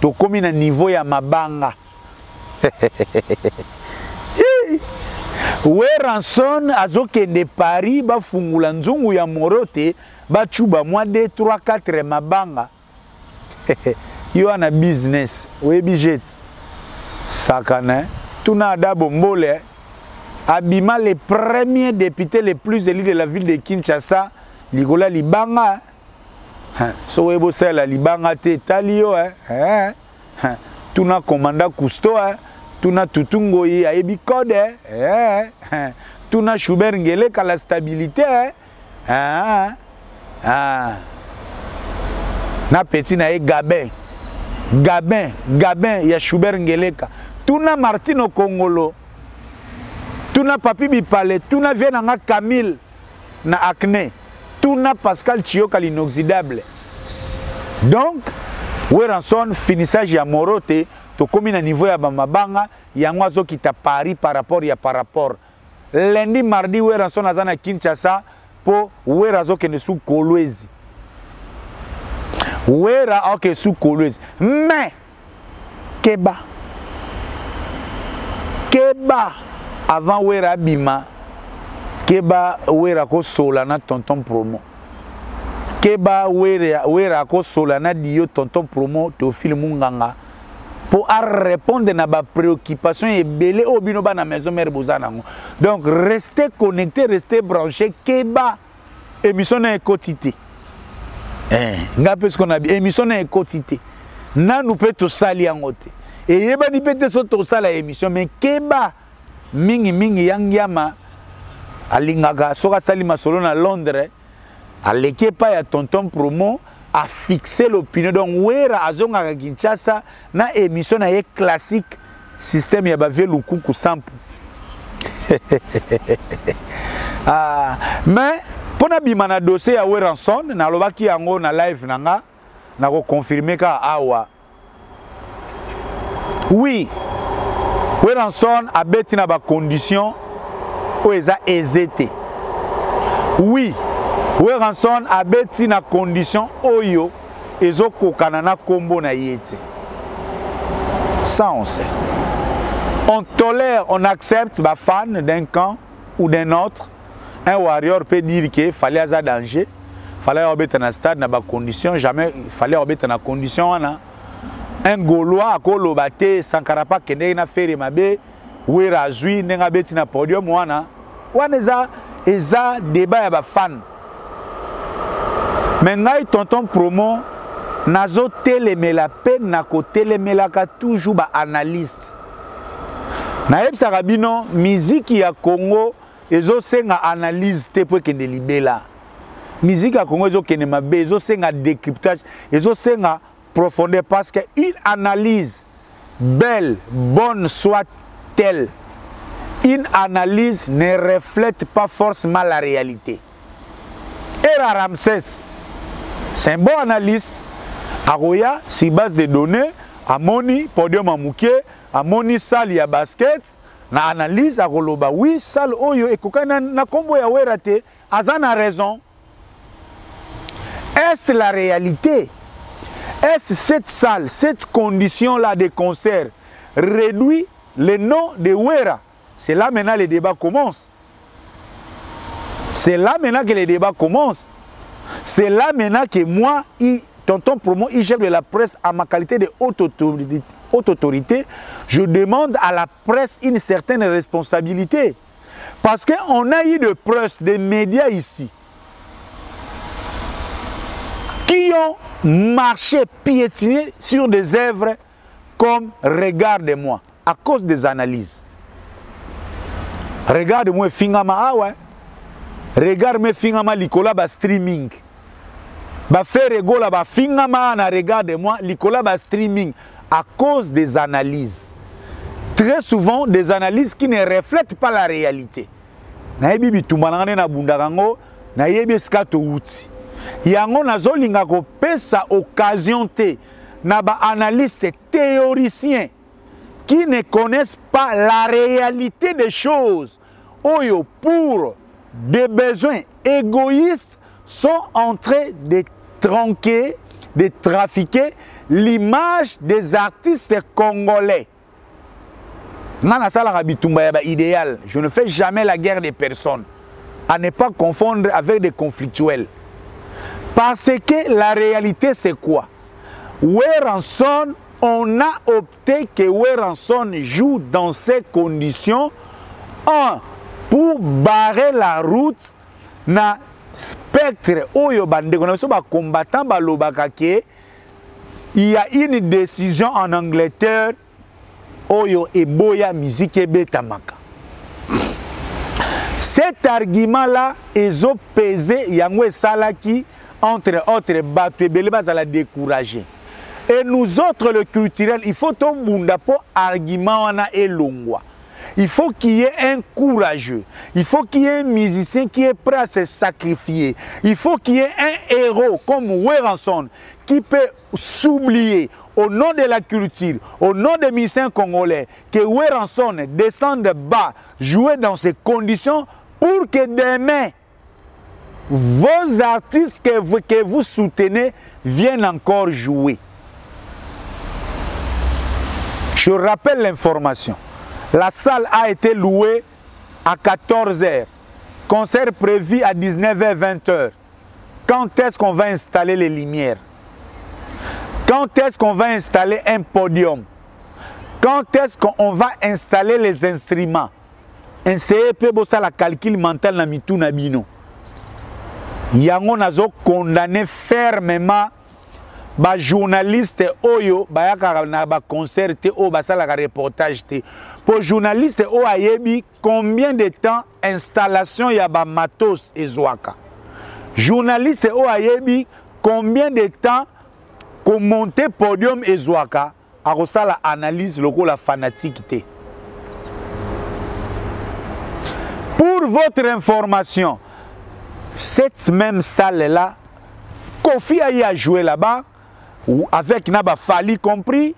To komi na niveau ya Mabanga. Weranson azokende Paris ba fungula nzungu ya Moroti ba chuba mwa 2 3 4 Mabanga. Yo ana business, we budget. Sakane, tuna adabo mbole. Abima, les premiers députés les plus élus de la ville de Kinshasa, Ligola Libanga. So ebo sela Libanga te talio tuna commandant Cousteau, tuna Tutungoyi ayebi code tuna Schubert Ngele ka la stabilité na petit na Gabin ya Schubert Ngele ka tuna Martino Kongolo. Tuna Papi Bipale, tuna Vienanga Camille na Acne, tuna Pascal Chioka l'inoxydable. Donc, Weranson finissage ya Morote, to komi na niveau ya Bamabanga, yangwa zo kita Paris par rapport. Lundi, mardi, Weranson azana Kinshasa, po Werazo kene sous Kolwezi. Wera ok sous Kolwezi. Mais, Keba. Avant Wera Bima, Keba Wera ko solana tonton promo. Keba Wera ko solana dio tonton promo Théophile Munganga pour répondre à ma préoccupation et belé au bino ba na maison mère bozanango. Donc restez connectés, restez branchés. Keba émission na quotité. Ngapes qu'on a émission na quotité. Na nous peut to sali angote. Et yeba ni peut so to sala émission mais Keba mingi yangyama alingaga soka sali masolo na Londres aleke pa ya tonton promo a fixé l'opinion donc Wera azonga Kinshasa na émission na ye classique système ya bave lukuku sample. Mais pona bimana dossier ya Weranson na lobaki yango na live nanga na ko confirmer ka awa oui Weranson a bêti na ba condition où ils a hésité. Oui, Weranson a bêti na condition oyo ezo kokanana kombo na yete. Ça on sait. On tolère, on accepte les fans d'un camp ou d'un autre. Un warrior peut dire qu'il fallait avoir danger. Il fallait avoir un stade dans des conditions. Jamais il fallait avoir une condition. Un Gaulois a colobate, Sankarapa Kende na faire mabe, Werazui, n'a beti na podium wana. Wana eza débat ya ba fan. Maintenant tonton promo nazo telemela pe na ko telemela ka toujours ba analyste. Na yebsa rabino musique ya Congo ezo senga analyse te po kende libela. Musique ya Congo ezo kende mabe ezo senga décryptage, ezo senga profondeur parce que une analyse belle, bonne soit-elle, une analyse ne reflète pas forcément la réalité. Et Ramsès, c'est un bon analyste. Aroya, sur base de données, à Moni, podium à Mouké, à Moni salle ya basket, na analyse à Roloba, oui, salle oyo, et kokana na kombo ya werate, Azan a raison. Est-ce la réalité? Est-ce cette salle, cette condition-là de concert réduit le nom de Wera? C'est là maintenant que les débats commencent. C'est là maintenant que les débats commencent. C'est là maintenant que moi, tonton promo, il gère de la presse à ma qualité de haute autorité. Je demande à la presse une certaine responsabilité. Parce qu'on a eu de presse, des médias ici, qui ont marché, piétiné sur des œuvres comme Regarde-moi, à cause des analyses. Regarde-moi, Fingama, ah ouais. Regarde-moi, Fingama, Likola, ba streaming. Ba faire regola, ba Fingama, na Regarde-moi, Likola, ba streaming, à cause des analyses. Très souvent, des analyses qui ne reflètent pas la réalité. Na yebi tumalangane na bundarango, na yebi skato uti. Yango nazolinga ko pesa occasion te na ba analystes théoriciens qui ne connaissent pas la réalité des choses. Oyo pour des besoins égoïstes sont en train de tronquer, de trafiquer l'image des artistes congolais. Nana sala rabitumba ya ba idéal. Je ne fais jamais la guerre des personnes. À ne pas confondre avec des conflictuels. Parce que la réalité, c'est quoi? Weranson, on a opté que Weranson joue dans ces conditions. Un, pour barrer la route na spectre oyo bande combattant balobakake. Il y a une décision en Angleterre oyo eboya musique ebetamaka. Cet argument-là, ils ont pesé yango salaki entre autres batebele bazala décourager. Et nous autres le culturel, il faut ton bunda pour argument wana elongwa. Il faut qu'il y ait un courageux. Il faut qu'il y ait un musicien qui est prêt à se sacrifier. Il faut qu'il y ait un héros comme Weranson qui peut s'oublier au nom de la culture, au nom des musiciens congolais, que Weranson descende bas, jouer dans ces conditions pour que demain, vos artistes que vous soutenez viennent encore jouer. Je rappelle l'information. La salle a été louée à 14 h. Concert prévu à 19 h, 20 h. Quand est-ce qu'on va installer les lumières? Quand est-ce qu'on va installer un podium? Quand est-ce qu'on va installer les instruments? Un CEP, ça la calcul mental na mitou na bino. Yango nazo condamné fermement ba journaliste oyo bayaka na ba concert te o basala ka reportage te. Pour journaliste o ayebi combien de temps installation ya ba matos ezwaka. Journaliste o ayebi combien de temps ko monter podium ezwaka a kosala analyse lokola fanatique te. Pour votre information, cette même salle-là, Kofi a joué là-bas, avec Naba Fali compris,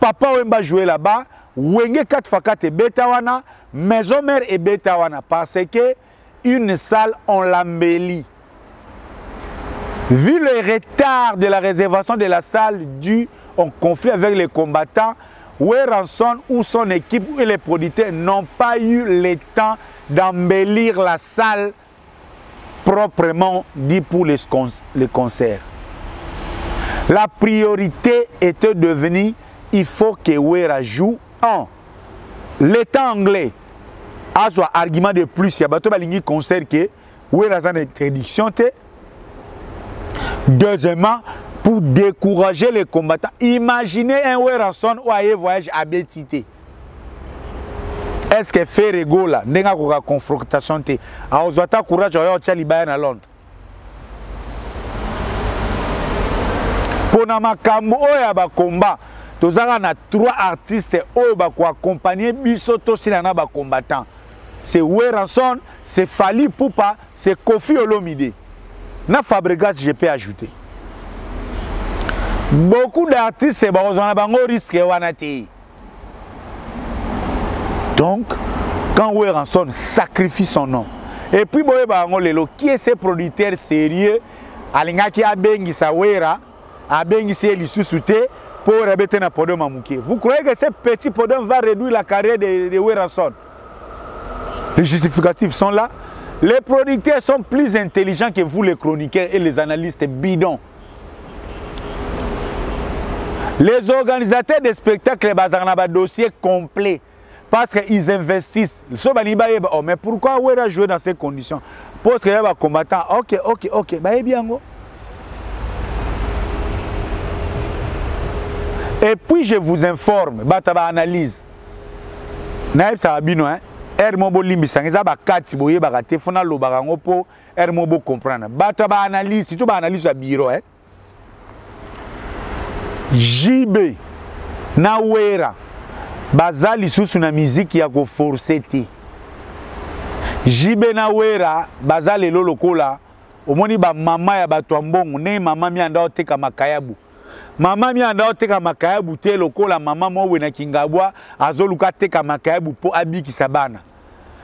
Papa Wemba joué là-bas, Wenge 4x4 et Betawana, Maison Mère et Betawana. Parce que une salle, on l'embellit. Vu le retard de la réservation de la salle dû au conflit avec les combattants, Weranson ou son équipe ou les producteurs n'ont pas eu le temps d'embellir la salle proprement dit pour les concerts. La priorité était devenue, il faut que Wera joue en l'État anglais. A soit argument de plus, il y a un concert que Wera a une interdiction. Deuxièmement, pour décourager les combattants, imaginez un Weranson ou un voyage à Bétité. Est-ce que fait rigola n'est-ce pas confrontation? A Ozwata courage à Tchalibayan à Londres. Pour Namakambo, il y a combat. Nous avons 3 artistes qui accompagner Bisoto Sinana combattant. C'est Weranson, c'est Fali Poupa, c'est Kofi Olomide. Na Fabregas, je peux ajouter. Beaucoup d'artistes ont un risque. Donc, quand Weranson sacrifie son nom, et puis qui est ce producteur sérieux, Alingaki Abengi Sawera, Abengi Selisusuté, pour rebêter un podium à Mouké. Vous croyez que ce petit podium va réduire la carrière de Weranson? Les justificatifs sont là. Les producteurs sont plus intelligents que vous, les chroniqueurs et les analystes bidons. Les organisateurs des spectacles ont un dossier complet parce qu'ils investissent. Oh, mais pourquoi Wera jouer dans ces conditions? Parce qu'il y a un combattant. Ok. Bah, bien. Et puis je vous informe, Bataba analyse. Naïb Sarabino, hein? Hermobo Limbisang, ils ont 4 boye bagate, fona lo barango po Hermobo comprendre. Bataba analyse, si tu ba analyse à bureau, hein? JB na Wera bazali susu na musique ya ko forcer ti. JB na Wera bazali lolo kola omoni ba mama ya bato mbongo ne mama mi anda oteka makayabu. Mama mi anda oteka makayabu te lokola mama mo we na Kingabwa azoluka teka makayabu po abiki sabana.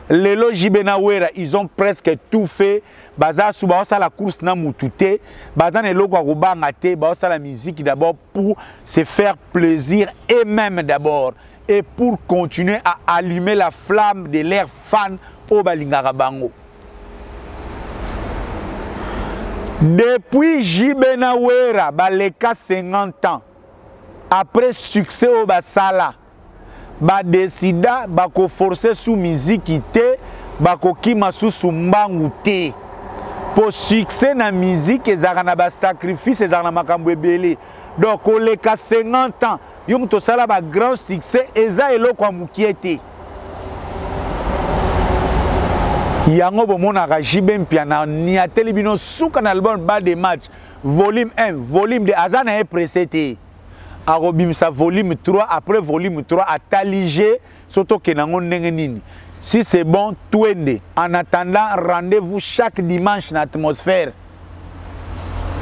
Lelo JB na Wera ils ont presque tout fait. Baza suba osa la course na mutute, baza ne loko akobanga te, ba osa la musique d'abord pour se faire plaisir et même d'abord et pour continuer à allumer la flamme de leurs fans au balingara bango. Depuis JB na Wera baleka 50 ans après succès au basala, ba décida ba ko forcer sous musique te, ba ko kima sous mbangu te. Pour succès dans la musique, ils ont un sacrifice, ils ont un belé. Donc, on les 50 ans, ils ont un grand succès, ils ont un moukiété. Il y a un JB Piana, il y a un album bas de match, volume 1, volume 2, Azan est précédé. Arobim sa volume 3, après volume 3, à Taligé, surtout que nous avons. Si c'est bon, tout est né. En attendant, rendez-vous chaque dimanche dans l'atmosphère.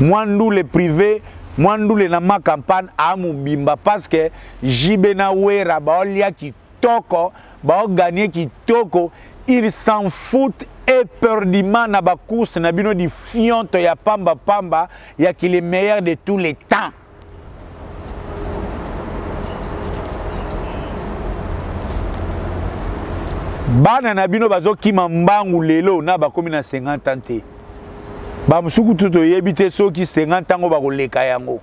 Moi, nous les privés, moi, nous les nama campagne à Moubimba. Parce que JB na Wera, Baolia qui toko, Bao gagné qui toko, ils s'en foutent éperdument na ba course, na bino di fionto ya pamba pamba, ya qui est le meilleur de tous les temps. Bana na bino bazo kima mbangu lelo na bakomi na 50 ans te. Ba musuku tuto yebite soki 50 ans ba koleka yango.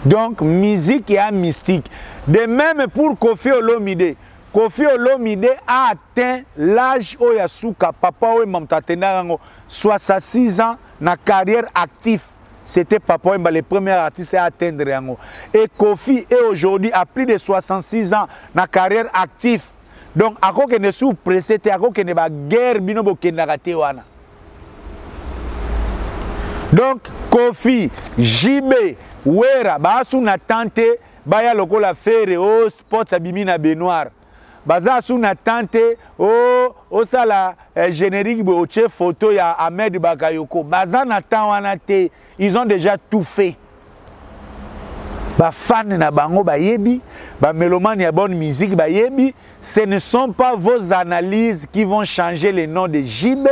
Donc musique et mystique. De même pour Kofi Olomide. Kofi Olomide a atteint l'âge oyasuka papa oye mamtatena yango 66 ans na carrière active. C'était papa oye le premier artiste à atteindre yango. Et Kofi est aujourd'hui à plus de 66 ans na carrière active. Donc, à quoi que ne sous précédé, à quoi que ne ba guerre binobo kendagate wana. Donc, Kofi, JB, Wera, ba sou na tante, ba ya loko la fere, oh, sports abimina Benoir. Baza sou na tante, oh, ça la générique, bo che photo ya Ahmed Bakayoko. Baza na tan wana te, ils ont déjà tout fait. ba fan na bango ba yebi, ba mélomane ya bonne musique ba yebi, ce ne sont pas vos analyses qui vont changer les noms de JB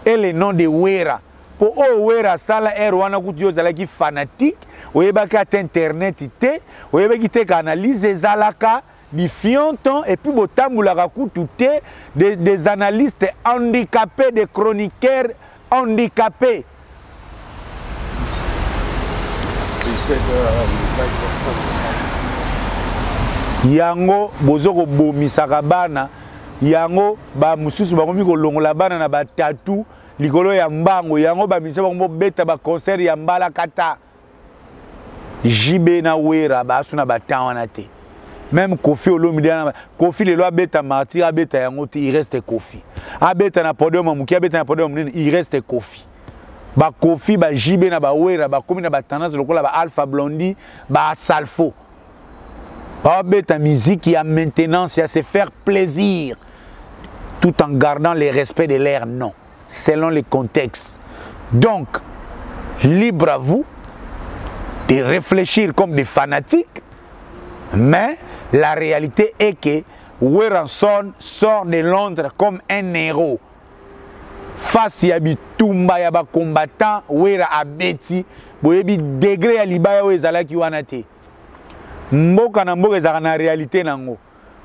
et les noms de Wera. Pour Wera sala wana kuti yo zala ki fanatique, oyeba ka internet ité, oyeba ki te ka analyse ezalaka di fionton et puis botambula kutu te des analystes handicapés, des chroniqueurs handicapés. Yango bozoko bomisaka bana yango ba mususu bakomi kolongola bana na batatu likolo ya mbango yango ba misa bango beta ba concert ya mbala kata JB na Wera ba asuna batawana te. Même Kofi Olomide Kofi le loi beta martyr abeta yango te, il reste Kofi. Abeta na podium muki abeta na podium il reste Kofi. Ba Kofi ba JB na ba Wera ba komi na ba tendance lokola ba Alpha Blondie ba Salfo. Ba beta musique ya maintenance ya se faire plaisir tout en gardant le respect de l'air non selon les contextes. Donc libre à vous de réfléchir comme des fanatiques, mais la réalité est que Weranson sort de Londres comme un héros. Face à Bitumba ya ba combattant Wera abeti boyebi degré ya libaya o ezalaki wana te. Mboka na mboka ezaka na réalité nango.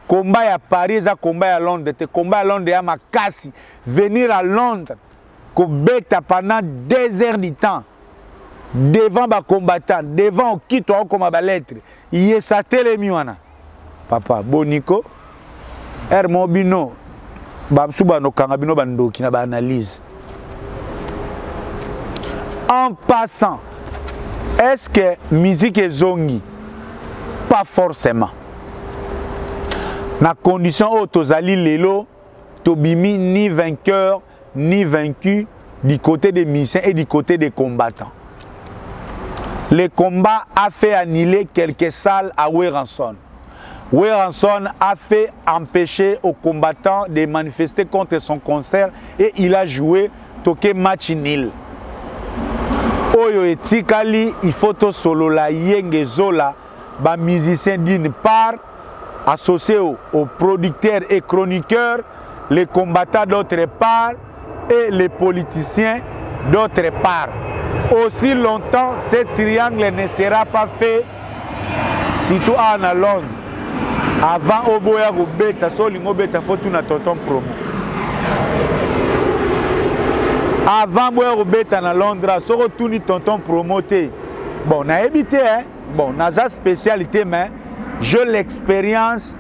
Combat ya Paris eza combat ya Londres te, combat ya Londres ya makasi. Venir à Londres ko beta pendant 2 heures du temps devant ba combattant, devant au kito comme ba lettre. Yesa telemi wana. Papa Boniko Hermobino Bamsuba no kangabino bandoki na ba analyse. En passant, est-ce que musique est zongi? Pas forcément. Na condition où tozali lelo tobimi ni vainqueur ni vaincu du côté des musiciens et du côté des combattants. Le combat a fait annuler quelques salles à Weranson. Weranson a fait empêcher aux combattants de manifester contre son concert et il a joué toke match nul. Oyo etikali il faut to solo la yenge zola ba musicien d'une part associé aux producteurs et chroniqueurs, les combattants d'autre part et les politiciens d'autre part. Aussi longtemps ce triangle ne sera pas fait, surtout à Londres. Avant Oboya Gobeta, Solingo Beta Fortuna Tonton Promo. Avant Boya Gobeta na Londres, Soro Tuni Tonton Promoté. Bon, na habité, hein? Bon, na sa spécialité, mais je l'expérience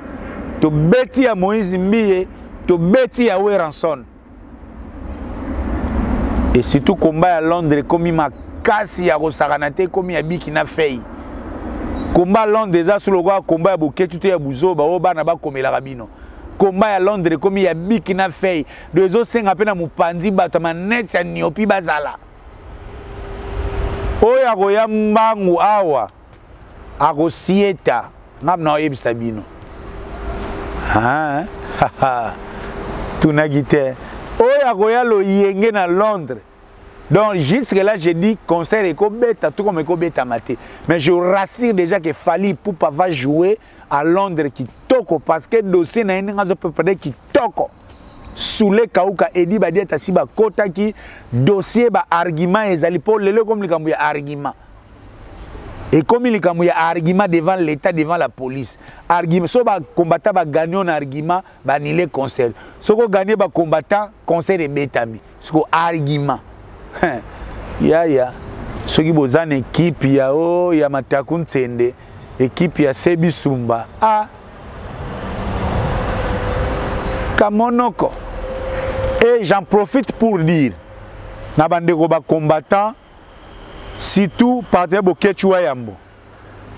to beti à Moïse Mbiye, to beti à Weranson. Et surtout combat à Londres comme il m'a cassé à Rosaranate comme il a dit qu'il n'a fait. Combat à Londres déjà sur le roi combat à Bouquet tout est à Bouzo ba oba na ba comme la rabino. Combat à Londres comme il a dit qu'il n'a fait. Deux autres cinq à peine à Mupandi batama net à Niopi bazala. Oya goya mbangu awa agosieta ngam ebisabino. Ah tunagite. Oya goya lo yenge na Londres. Donc jusque là je dis concert eko beta tout comme eko beta maté. Mais je rassure déjà que Fally Ipupa va jouer à Londres qui toko parce que dossier na ndinga zo pepede qui toko. Soule kauka edi ba dieta si ba kota ki dossier ba argument ezali pour lelo comme likambu ya argument. Et comme il y a argument devant l'État, devant la police. Argument, si les combattants gagnent un argument, ils annulent le concert. Si vous gagnez un combattant, le concert est bétami. Si vous argument. Si vous avez une équipe, il y a Matakun Tsende, équipe, il y a Sebi Sumba. Ah, Kamonoko. Et j'en profite pour dire, Nabandego combattant, surtout partenaire Bokechu Wayambo.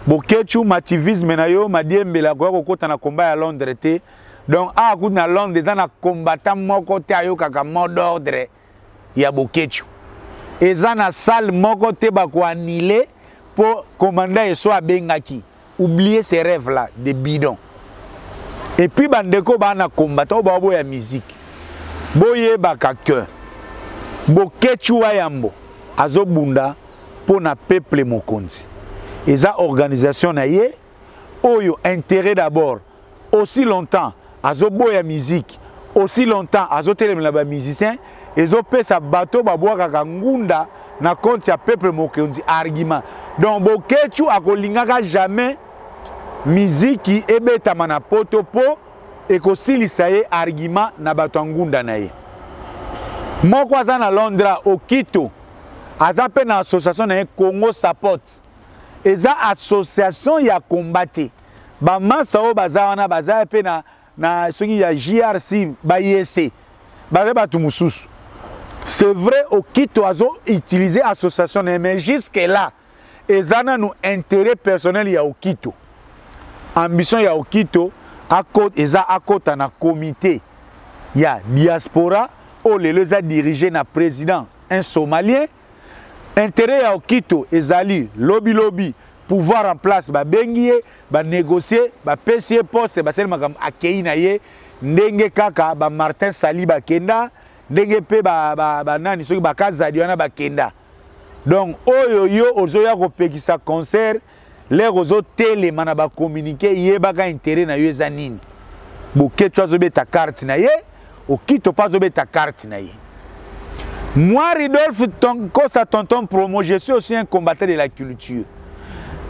Bokechu mativisme na yo madiembe la kwa kokota na combat à Londres te. Donc a ku na Londres za na combattant moko te ayo kaka mot d'ordre ya Bokechu. Eza na salle moko te ba ko annuler pour commandant eso abengaki. Oubliez ces rêves là de bidon. Et puis bandeko ba na combattant ba boya musique. Boye ba ka cœur. Bokechu Wayambo azobunda pour na peuple mokonzi. eza organisation na ye oyo intérêt d'abord aussi longtemps azoboya musique aussi longtemps azotelemela ba musicien ezopesa bato babwakaka ngunda na compte ya peuple mokonzi argument donc bokechu akolingaka jamais musique ebetama na poto po ekosilisa ye argument na bato ngunda na ye moko aza na Londres okito aza pe na association na ye Congo Support eza association ya combattre ba masa o baza wana baza pe na soki ya JRC ba IEC ba batu mususu. C'est vrai okito azo utiliser association mais jusque là ezana nous intérêt personnel ya okito ambition ya okito eza akota na comité ya diaspora o lelo za dirigé na président un somalien intérêt ya okito ezali lobby pouvoir en place ba bengiye ba négocier ba pesier poste ba sel makam akei na ye ndenge kaka ba Martin Sali ba kenda ndenge pe ba nani soki ba kazadi wana ba kenda donc oyo yo ozoya ko pekisa concert les ozo télé mana ba communiquer yebaka intérêt na yo eza nini boketu azobeta carte na ye okito pas azobeta carte na ye. Moi Ridolphe Kosa tonton promo je suis aussi un combattant de la culture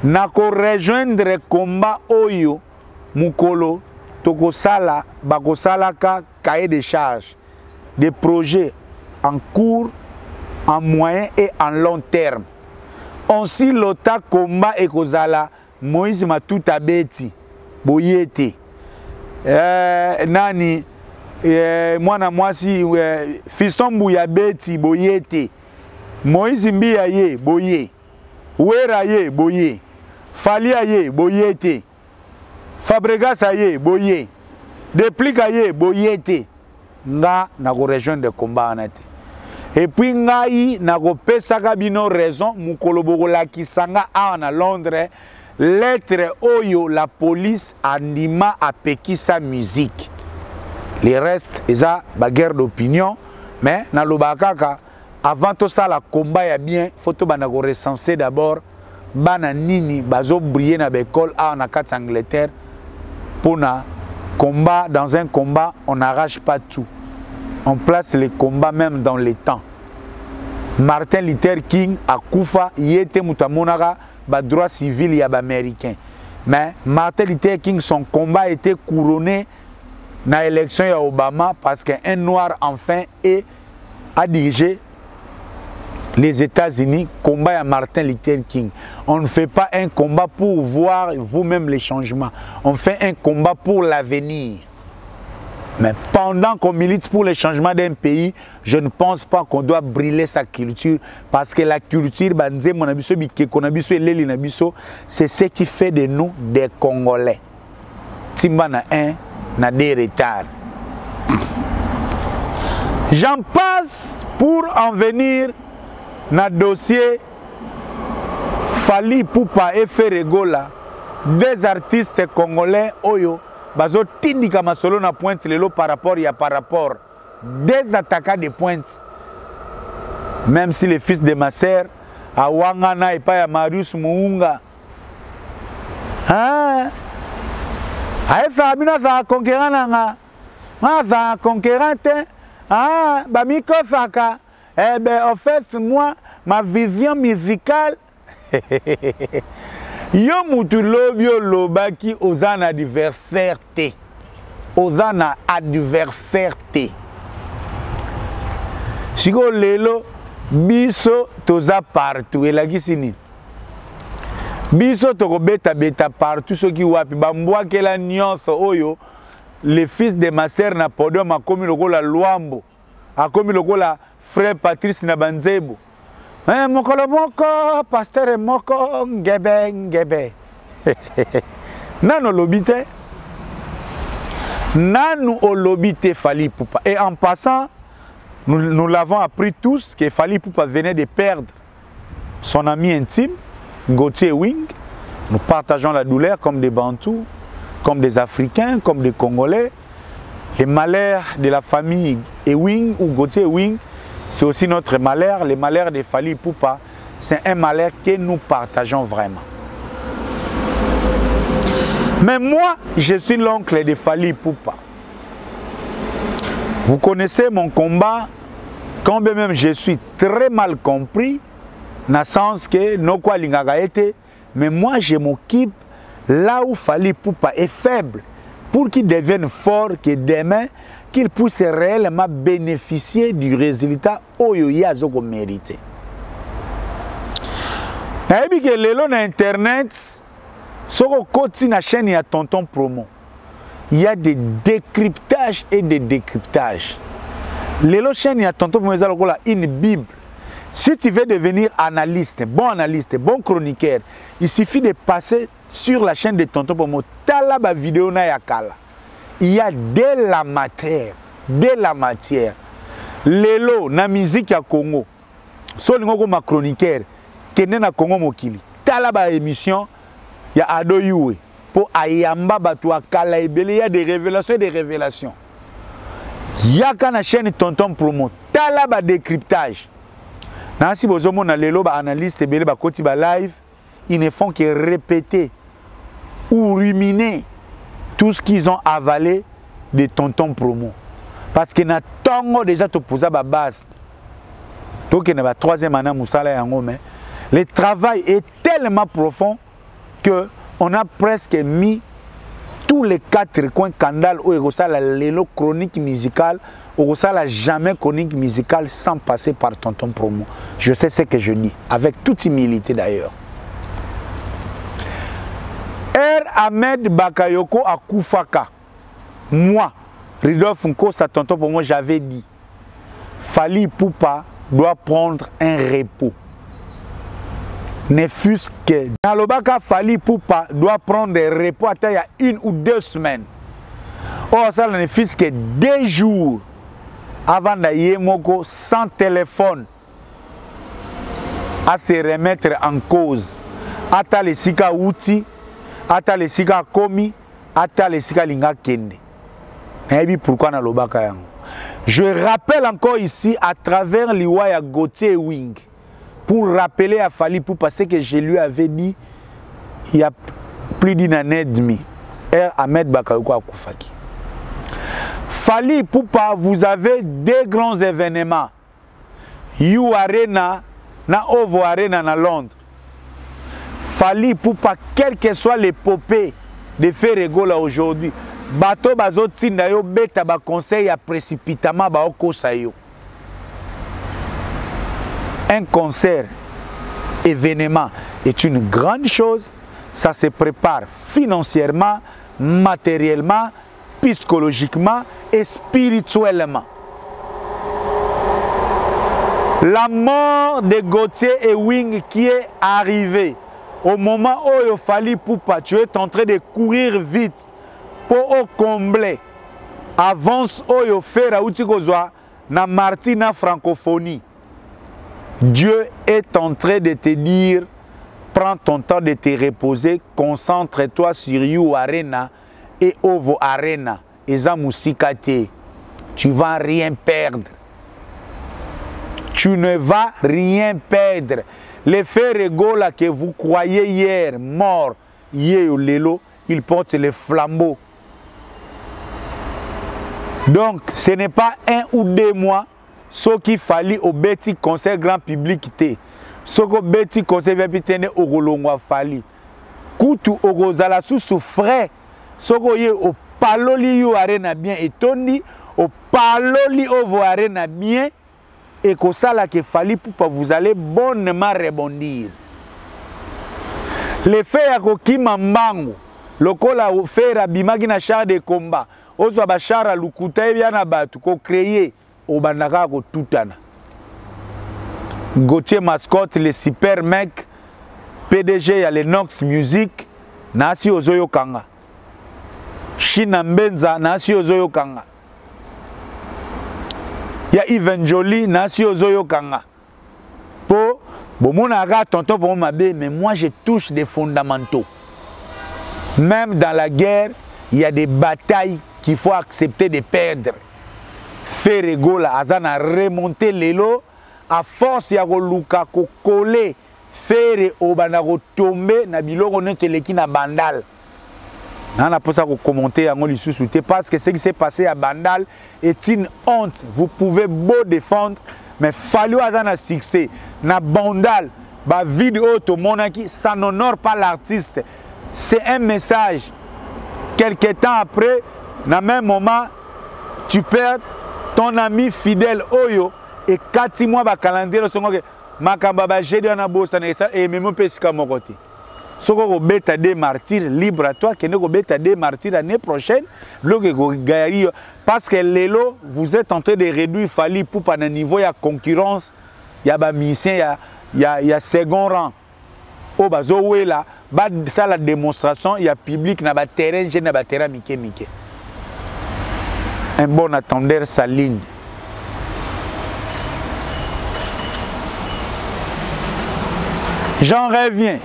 nako rejoindre combat oyo mukolo tokosala bakosalaka cahier de charge des projets en court, en moyen et en long terme. On si lota combat et kozala Moïse Matuta Beti boyete nani mwana mwasi fiston Mbuya Beti boyete Moïse Mbiya ye boye Wera ye boye Falia ye boyete Fabregas ye boye Deplika ye boyete nga na ko rejoindre combat anate et puis ngai na ko pesaka bino raison mukolo bokola kisanga a na Londres lettre oyo la police andima apekisa musique les restes eza ba guerre d'opinion mais na lobakaka avant tout ça la combat ya bien photo bana ko recenser d'abord bana nini bazo briller na l'école a na kat Angleterre pona combat dans un combat on n'arrache pas tout. On place les combats même dans les temps. Martin Luther King a Koufa, yete mutamonara, ba droit civil y a américain. Mais Martin Luther King, son combat était couronné dans l'élection ya Obama parce qu'un noir enfin a dirigé les États-Unis. Combat à Martin Luther King. On ne fait pas un combat pour voir vous-même les changements. On fait un combat pour l'avenir. Mais pendant qu'on milite pour le changement d'un pays, je ne pense pas qu'on doit brûler sa culture. Parce que la culture, c'est ce qui fait de nous des Congolais. Timba na un, na des retards. J'en passe pour en venir na dossier Fally Ipupa et Ferregola, des artistes congolais oyo. Bazo tindika masolo na pointe lelo par rapport des attaquants de pointe même si le fils de ma sœur a wangana et pas Marius Muunga aefa bina za conquérant nga za conquérante bamiko saka en fait moi ma vision musicale yo mutu lobio lobaki ozana adversaire te ozana adversaire te siko lelo biso toza partout elaki sini biso toko beta partout soki wapi bambwakela nyonso oyo le fils de ma sœur na podium akomi lokola Luambo akomi lokola frère Patrice na Banzebo mokolo moko pasteur moko ngebe nano lobite nanu olobite Fally Ipupa et en passant nous l'avons appris tous que Fally Ipupa venait de perdre son ami intime Gauthier Wing. Nous partageons la douleur comme des Bantous, comme des Africains, comme des Congolais. Les malheurs de la famille Ewing ou Gauthier Wing, c'est aussi notre malheur. Les malheurs de Fally Ipupa, c'est un malheur que nous partageons vraiment. Mais moi, je suis l'oncle de Fally Ipupa. Vous connaissez mon combat, quand bien même je suis très mal compris, dans le sens que non quoi lingaka été, mais moi je m'occupe là où Fally Ipupa est faible, pour qu'il devienne fort, que demain, qu'il puisse réellement bénéficier du résultat oyo yazoko mérité. Et que lelo na internet, soko koti na chaîne ya Tonton Promo, il y a des décryptages et des décryptages. Lelo chaîne ya Tonton Promo ezalokola une bible. Si tu veux devenir analyste, bon chroniqueur, il suffit de passer sur la chaîne de Tonton Promo. Tala ba vidéo na yakala. Il y a de la matière. Lelo na musique ya Congo. So lingo ma chroniqueur kende na Congo mokili. Tala ba émission ya Ado Yue pour ayamba batu akala ebele, il y a des révélations et des révélations. Yaka na chaîne Tonton Promo. Tala ba décryptage. Si vous avez lelo ba analyste ebele ba koti ba live, ils ne font que répéter ou ruminer tout ce qu'ils ont avalé de Tonton Promo. Parce que na tongo déjà te posa ba base. Donc il y a 3e année musala yango, mais le travail est tellement profond que on a presque mis tous les 4 coins candales où il y a la chronique musicale, où il n'y a jamais chronique musicale sans passer par Tonton Promo. Je sais ce que je dis, avec toute humilité d'ailleurs. Ahmed Bakayoko à Koufaka. Moi, Ridolphe Nkosa, Tonton Promo, j'avais dit, Fally Ipupa doit prendre un repos. Ne fût-ce que dans le baka, Fally Ipupa doit prendre des repos à il y a 1 ou 2 semaines. Or, ça ne fût-ce que 2 jours avant d'aller moko sans téléphone à se remettre en cause. Ata le sika outi, ata le sika komi, ata le sika linga kende. Et pourquoi na lobaka yango? Je rappelle encore ici à travers l'Iwaya Gauthier Wing, pour rappeler à Fally Ipupa ce que je lui avais dit il y a plus d'1 année et demie. Ahmed Bakayoko à Koufaki. Fally Ipupa, vous avez 2 grands événements. You Arena, na Ovo Arena na Londres. Fally Ipupa, quelle que soit l'épopée de Ferrego là aujourd'hui, bateau bazo tinda yo beta ba conseil à précipitamment ba okosa yo. Un concert, événement est une grande chose. Ça se prépare financièrement, matériellement, psychologiquement et spirituellement. La mort de Gauthier et Wing qui est arrivée au moment où il Fally Ipupa, tu es en train de courir vite pour combler. Avance où il fait na Martina francophonie. Dieu est en train de te dire, prends ton temps de te reposer, concentre-toi sur You Arena et Ovo Arena. Eza musikate. Tu vas rien perdre. Tu ne vas rien perdre. Les Ferrego là que vous croyez hier mort, hier lelo, il porte les flambeaux. Donc ce n'est pas 1 ou 2 mois. Ce qu'il fallait au petit conseil grand public, ce que petit conseil vient au Rolongwa Fally. Koutou au Gozala sous frais, ce que au paloli yo arena bien et toni, au paloli au arena bien et que ça là que Fally Ipupa vous allez bonnement rebondir. Le fait à Kokima Mbango, le col à faire à Bimagina char de combat, aux Abachar à Lukuta et bien à Batu, qu'on créé. Au bandaka ko tutana. Gauthier Mascotte, le super mec, PDG ya le Nox Music, nasi ozoyo kanga. Shina Mbenza, nasi ozoyo kanga. Ya Yves Njoli, nasi ozoyo kanga. Po, bomona aga tonton pour mabe, mais moi je touche des fondamentaux. Même dans la guerre, il y a des batailles qu'il faut accepter de perdre. Ferrego la azana remonter lelo à force ya ko luka ko coller Ferre au bana ko tomber na biloko neteleki na bandal On a pas ça commenter en sous-souté parce que ce qui s'est passé à Bandal est une honte. Vous pouvez beau défendre, mais fallu avoir un succès. Na Bandal, ba vidéo tout monaki, ça n'honore pas l'artiste. C'est un message. Quelques temps après, dans le même moment, tu perds ton ami fidèle Oyo et 4 mois ba calendrier le songo que makamba ba jeudi na bossa et même pesika mon côté. Soko beta des martyrs libre à toi qui ne beta des martyrs l'année prochaine parce que l'élo vous êtes en train de réduire Fally pour pas un niveau il y a concurrence il y a ba mission il y a second rang au bazo là ba ça la démonstration il y a public na ba terrain jeune na ba terrain mike un bon attendeur s'aligne. J'en reviens.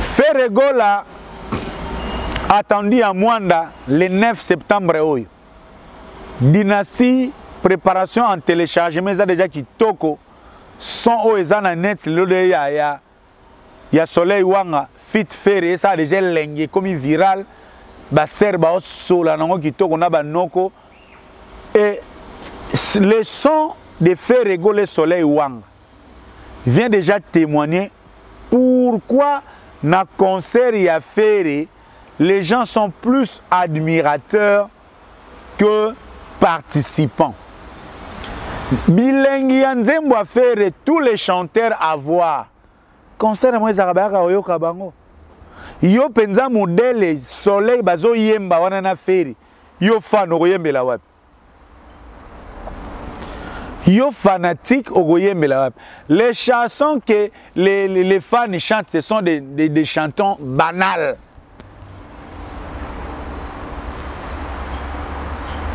Ferregola attendu à Mwanda le 9 septembre. Dynastie, préparation en téléchargement, ça déjà qui toko. Son oezana net, il y a soleil wanga, fit ferré, ça déjà lengue comme viral. Ba serba au sol, qui toko na ba noko. Et le son de Ferregola soleil wanga vient déjà témoigner pourquoi dans le concert et affaire, les gens sont plus admirateurs que participants. Bilengi Nzembo affaire tous les chanteurs à voir. Concert moi Zarabaka oyoka bango. Yo penza modèle soleil bazo yemba wana na affaire. Yo fan okoyembela wapi. Yo fanatique okoyembela wapi. Les chansons que les fans chantent, ce sont des chantons banals.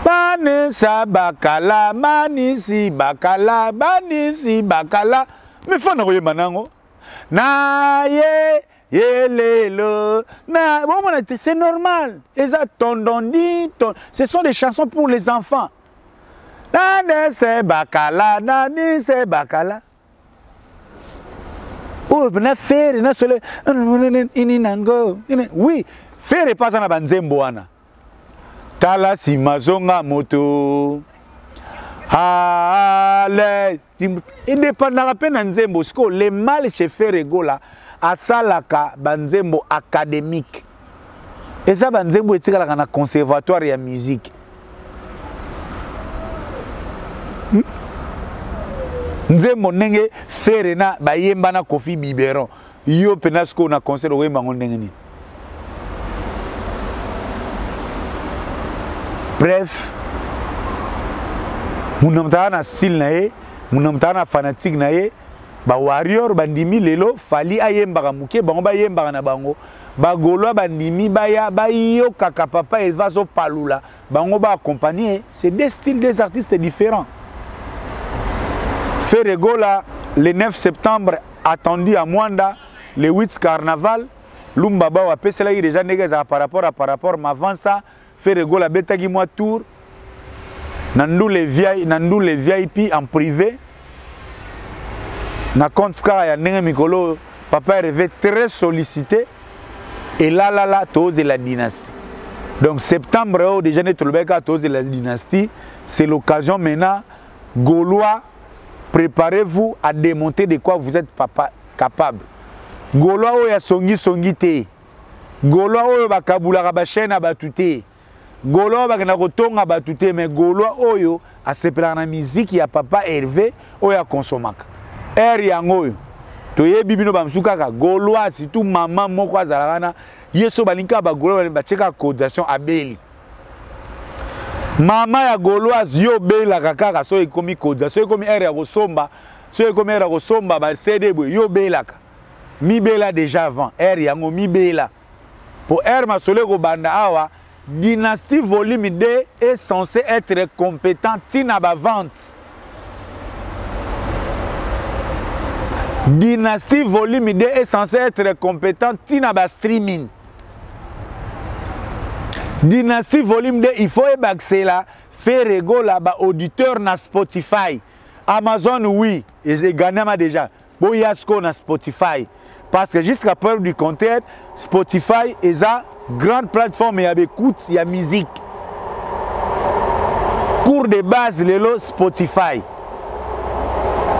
Banisa bakala, manisi bakala, banisi bakala. Mais fans okoyemba nango. Na ye lelo. Na bon c'est normal. Ce sont des chansons pour les enfants. Nani se bakala, nani se bakala. Oh, na faire, na sole, ininango. Oui, faire pas na banzembo wana. Tala si mazonga moto. Ale, indépendant peine nzembo, parce que le mal chez Ferregola a salaka banzembo académique. Et ça banzembo etikala na conservatoire ya musique. Nzembo nenge fere na bayemba na Kofi Biberon yo penasko na concert oyemba ndenge ni. Bref, munamtana na style na ye, munamtana na fanatique na ye, ba warrior bandimi lelo Fally ayemba ka muke bango bayemba na bango, ba Gaulois bandimi baya bayo kaka papa et vaso palula, bango ba accompagner, c'est des styles des artistes différents. Ferregola, le 9 septembre, attendu à Mwanda, le 8 carnaval, Lumbaba wa pesela déjà négeza par rapport, mais avant ça, Ferregola betagi moi tour, nandou les VIP en privé, na compte skara ya nenge mikolo, papa est rêvé très sollicité, et là, tous la dynastie. Donc septembre, déjà net le tous la dynastie, c'est l'occasion maintenant, Gaulois, préparez-vous à démonter de quoi vous êtes capable. Gaulois oya songi te. Gaulois oyo bakabula kabashena batute. Gaulois bakena kotonga batute mais Gaulois oyo asepela na musique ya papa Hervé oya konsomaka. Yango oyo. Toyebi bino bamsuka ka Gaulois surtout maman moko azalana yeso balinka ba Gaulois bacheka cotisation abeli. Mama ya Gauloise yo bela kaka so ekomi koza so ekomi ere ya kosomba so ekomi ere ya kosomba ba CD boy yo bela ka mi bela déjà avant ere yango mi bela pour ere masole ko banda awa dynastie volume 2 est censé être compétent tina ba vente. Dynastie volume 2 est censé être compétent tina ba streaming. Dynastie volume 2, il faut ébaxer là, Ferregola, ba auditeur na Spotify. Amazon, oui, et Ganama déjà. Boyasko na Spotify. Parce que jusqu'à preuve du contraire, Spotify, ils ont grande plateforme il y a écoute, il y a musique. Cours de base, le Spotify.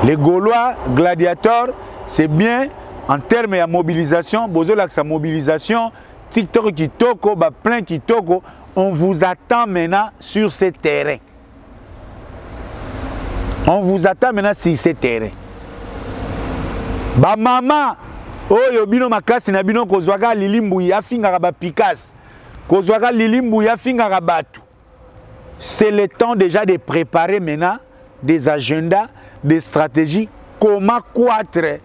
Les Gaulois, gladiateurs, c'est bien en termes de mobilisation. Besoin de sa mobilisation, TikTok qui toko, plein qui toko. On vous attend maintenant sur ces terrains. On vous attend maintenant sur ces terrains. Ba maman, oh yobino makasi na bino kozwaga lilimbu ya finga ba pikas. Kozwaga lilimbu ya finga batu. C'est le temps déjà de préparer maintenant des agendas, des stratégies, comment croître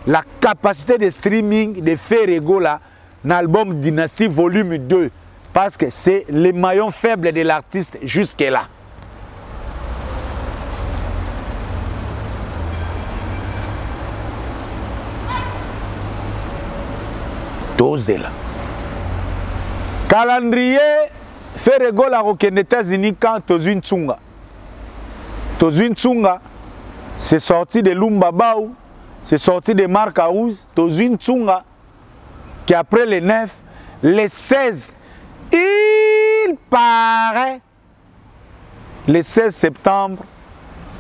la capacité de streaming de Ferrego là, dans l'album Dynasty Volume 2, parce que c'est le maillon faible de l'artiste jusque-là. Dosez là. Calendrier Ferrego la aux États-Unis quand Tozwin Tsunga. Tozwin Tsunga, c'est sorti de Lumbabao, c'est sorti de Marc Aouz. Tozwin Tsunga, qui après le 9, le 16, il paraît, le 16 septembre,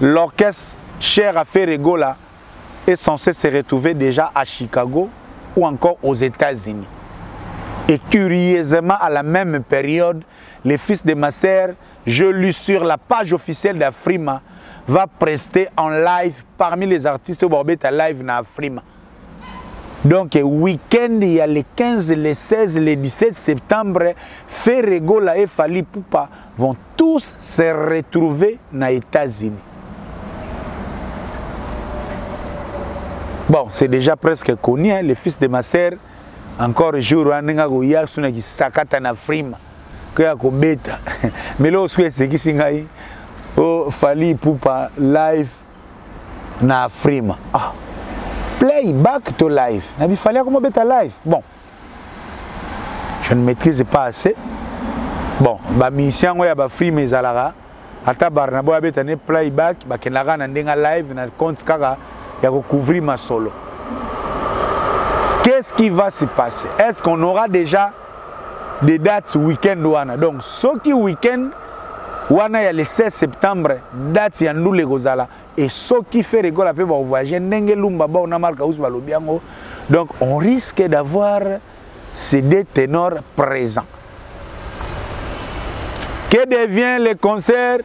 l'orchestre cher à Ferrego là est censé se retrouver déjà à Chicago ou encore aux États-Unis. Et curieusement, à la même période, le fils de ma sœur, je lu sur la page officielle d'Afrima, va prester en live parmi les artistes Borbeta live dans Afrima. Donc, week-end, il y a les 15, les 16, les 17 septembre, Ferrego et Fally Poupa vont tous se retrouver dans les États-Unis. Bon, c'est déjà presque connu, hein, le fils de ma sœur. Encore un jour, on a eu qui sakata na frima, que a kobeta. Mais là, c'est qui singai, oh Fally Poupa live na frima. Ah, playback to live. Il fallait comment beta live. Bon, je ne maîtrise pas assez. Bon, ba mission ouais ba frima ezalaka. Ata Barnabo beta ne playback, ba kenaka na ndenga live na compte kaka ya ko couvrir ma solo. Qu'est-ce qui va se passer? Est-ce qu'on aura déjà des dates week-end wana? Donc, ce qui week-end wana il y a le 16 septembre, date ya nous les gozala. Et ce qui fait rigolo la paix va voyager ndenge lumba ba on a marqué us balobiango. Donc, on risque d'avoir ces deux ténors présents. Que devient le concert?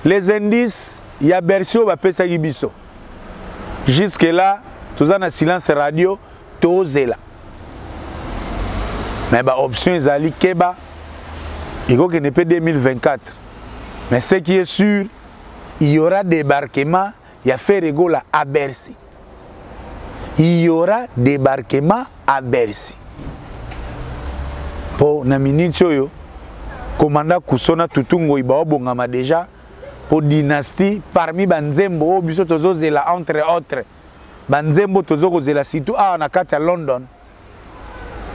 Les indices, il y a Bercio va pesa gibiso. Jusque là, tout ça dans silence radio. Là. Mais bah option Zali Keba, il faut que ne pas 2024. Mais ce qui est sûr, il y aura débarquement, il y a Ferrego là à Bercy. Il y aura débarquement à Bercy. Pour na minute yo, commandant Kusona Tutungo iba obongama déjà pour dynastie parmi banzembo biso tozo zela entre autres. Banzembo tozoko zela situ na kati ya London.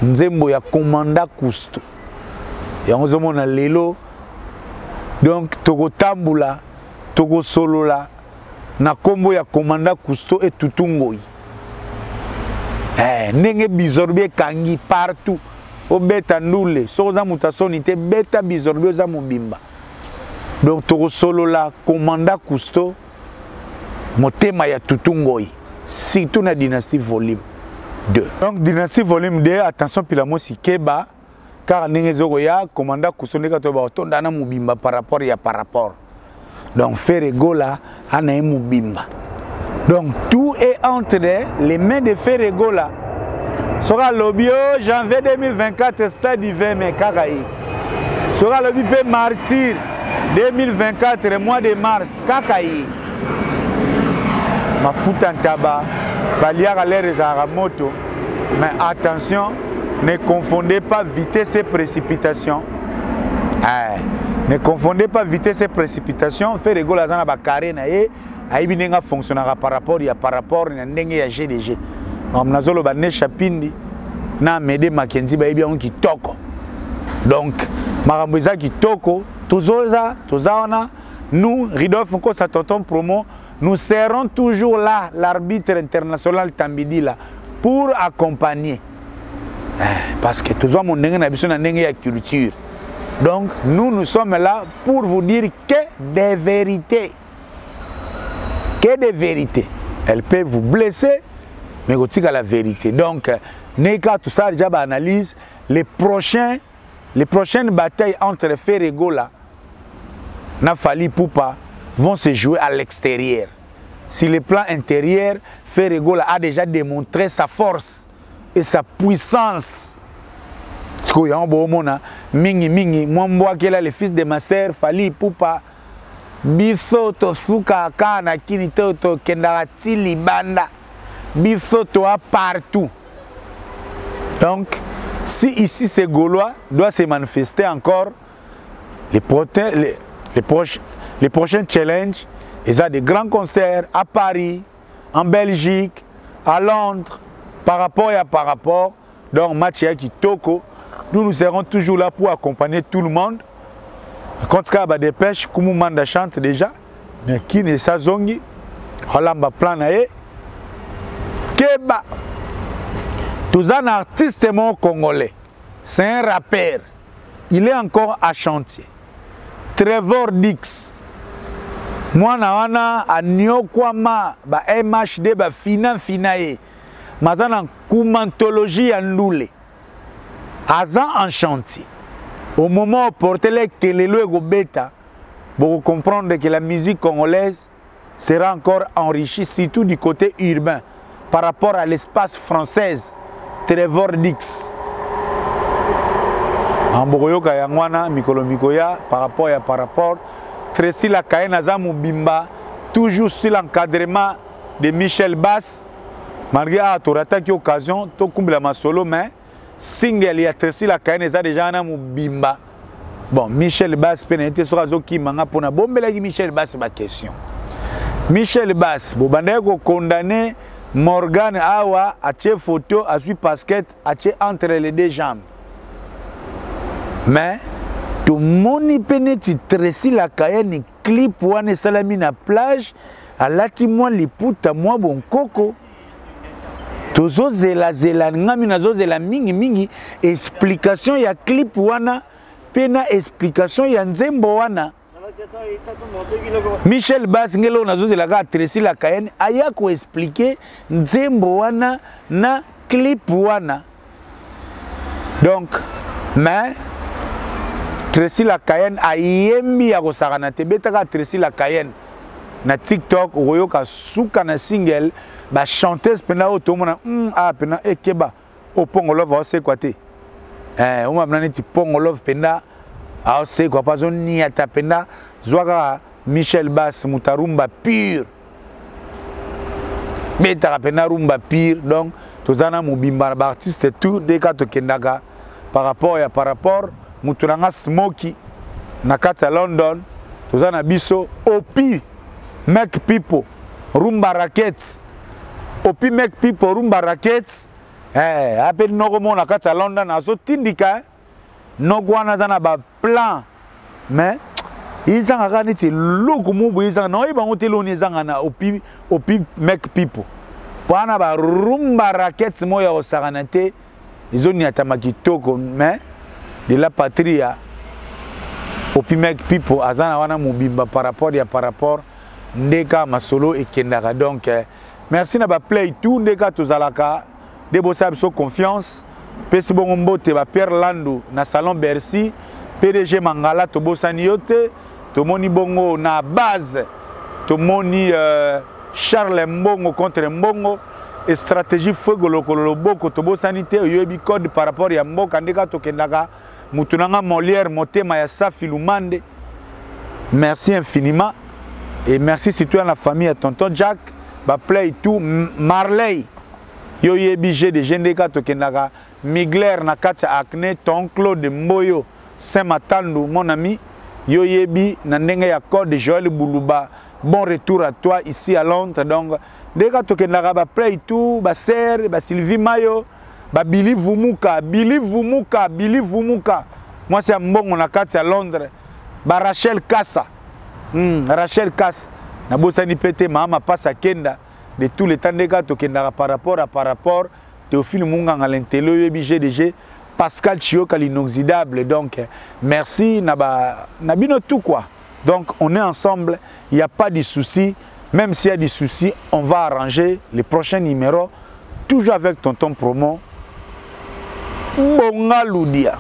Nzembo ya commanda Cousteau. Ya ngozomona lelo. Donc toko tambula, toko solola na kombo ya commanda Cousteau et Tutungoi. Ndenge bizorbe kangi partout. O beta ndule, soza mutasoni te beta bizorbe za mobimba. Donc toko solola commanda Cousteau motema ya Tutungoi. Surtout na Dynasty Volume 2. Donc Dynasty Volume 2, attention pilamo si Keba, car n'engezoko ya commanda Kusoneka to ba otonda na mubimba par rapport ya par rapport. Donc Ferrego là ana mubimba. Donc tout est entre les mains de Ferrego là. Sera lobio janvier 2024 stade hiver mais kakaï. Sera lobi pe martyr 2024 mois de mars kakaï. Mafuta ntaba, baliara l'air à moto, mais attention, ne confondez pas vitesse et précipitation. Ne confondez pas vitesse et précipitation. Ferrego la zana ba carré na e, aibinenga fonctionnera par rapport na ndenge ya GDG. Amnazolo ba ne chapindi na Mede Mackenzie ba ebi on ki toko. Donc, makambo eza ki toko, tozoza, tozaona, nous Ridolphe Nko sa tonton promo. Nous serons toujours là, l'arbitre international Tambidi là, pour accompagner. Parce que toujours mon ndenge na biso na ndenge ya culture. Donc nous sommes là pour vous dire que des vérités. Que des vérités. Elles peuvent vous blesser, mais aussi à la vérité. Donc, Neka, tout ça, déjà, analyse les prochaines batailles entre les Ferregola, Nafali Poupa, vont se jouer à l'extérieur. Sur le plan intérieur, Ferregola a déjà démontré sa force et sa puissance. Parce qu'il y a un bon moment, Mingi, moi, qui est le fils de ma sœur, Fali Poupa, biso to suka kana kini to kendati libanda biso to a partout. Donc si ici ces Gaulois doivent se manifester encore, les prochains challenges, ils ont des grands concerts à Paris, en Belgique, à Londres, par rapport. Donc match qui toko, nous serons toujours là pour accompagner tout le monde. Quand il y a des pêches, comme on manda chante déjà, mais qui ne s'azongi, on plan nae. Keba, tout un artiste congolais, c'est un rappeur, il est encore à chantier. Trevor Dix, moi na a Nyokwama, ba MHD, ba finae, mazana kumantologie en loulé, azan en chantier. Au moment où porter les kelelo et bêta, pour comprendre que la musique congolaise sera encore enrichie, surtout du côté urbain, par rapport à l'espace français, Trevor Dix. En Boroyoka Yangwana, Mikolo Mikoya, par rapport, Tracy Lakayen Azamou Bimba, toujours sur l'encadrement de Michel Bass, malgré à Torata qui occasion, Tokumbla Masolo, mais single ya Tracy Lakayen eza déjà na mubimba. Bon, Michel Bass pénété sur azo ki manga pona bombela ki Michel Bass ba question. Michel Bass bo bandé ko condamné Morgan Awa a tché photo a suit basket a tché entre les deux jambes. Mais tout moni pénéti Tracy Lakayen clip wane salami na plage a lati moi liputa moi bon coco. Tozo zela ngami nazo zela mingi explication ya clip wana pena explication ya nzembo wana. Michel Bass ngelo nazo zela ka Tracy Lakayen aya ko expliquer nzembo wana na clip wana. Donc mais Tracy Lakayen ayemi ya ko sakana te betaka Tracy Lakayen na TikTok oyoka suka na single ba chanteuse pena otomona pena ekeba o pongolove o se kwate o mamna neti pongolove pena a se kwa pas ni ata pena zwaka Michel Bass mutarumba pure beta pena rumba pure. Donc tozana mubimba ba artiste tout de ka to kendaka par rapport mutunanga Smoky na kata London tozana biso Opi Make People rumba rackets. Opi Make People rumba rackets. Appel Nogomo na kata London azo tindika nogwana zana ba plan. Mais ils ont regardé ti logo mubu ils ont no iba ngotelo ni zanga na Opi Make People. Pana ba rumba rackets moya osaranate ils ont ni atamaki toko mais de la patria Opi Make People azana wana mubimba par rapport ndeka masolo et kendaka. Donc merci na ba play tout ndeka tozalaka de bossa biso confiance pesi bongo mbote ba Pierre Lando na salon Bercy PDG Mangala to bosani yote to moni bongo na base to moni Charles Mbongo contre Mbongo et stratégie fego lokolo boko to bosani te yobi code par rapport ya mboka ndeka to kendaka mutunanga Molière motema ya Safi Lumande. Merci infiniment. Et merci surtout à la famille, à tonton Jack, ba play tout, Marley, yo yebije de Jendeka Tokenaka, Migler Nakacha Akne, ton Claude Mboyo, Saint-Matandu, mon ami, yo yebi, Nandenga Yakor de Joël Boulouba, bon retour à toi ici à Londres. Donc, Deka Tokenaka, ba play tout, ba Serre, ba Sylvie Mayo, ba Billy Vumuka. Moi c'est un bon Nakacha à Londres, ba Rachel Kassa. Rachel Kass na bosani pete mama passa kenda de tous les temps de gato kenda par rapport Théophile Munganga l'intello GDG, Pascal Chioka l'inoxydable. Donc merci Nabino tout quoi. Donc on est ensemble, il n'y a pas de soucis. Même s'il y a des soucis, on va arranger les prochains numéros, toujours avec Tonton Promo. Bonga Loudia.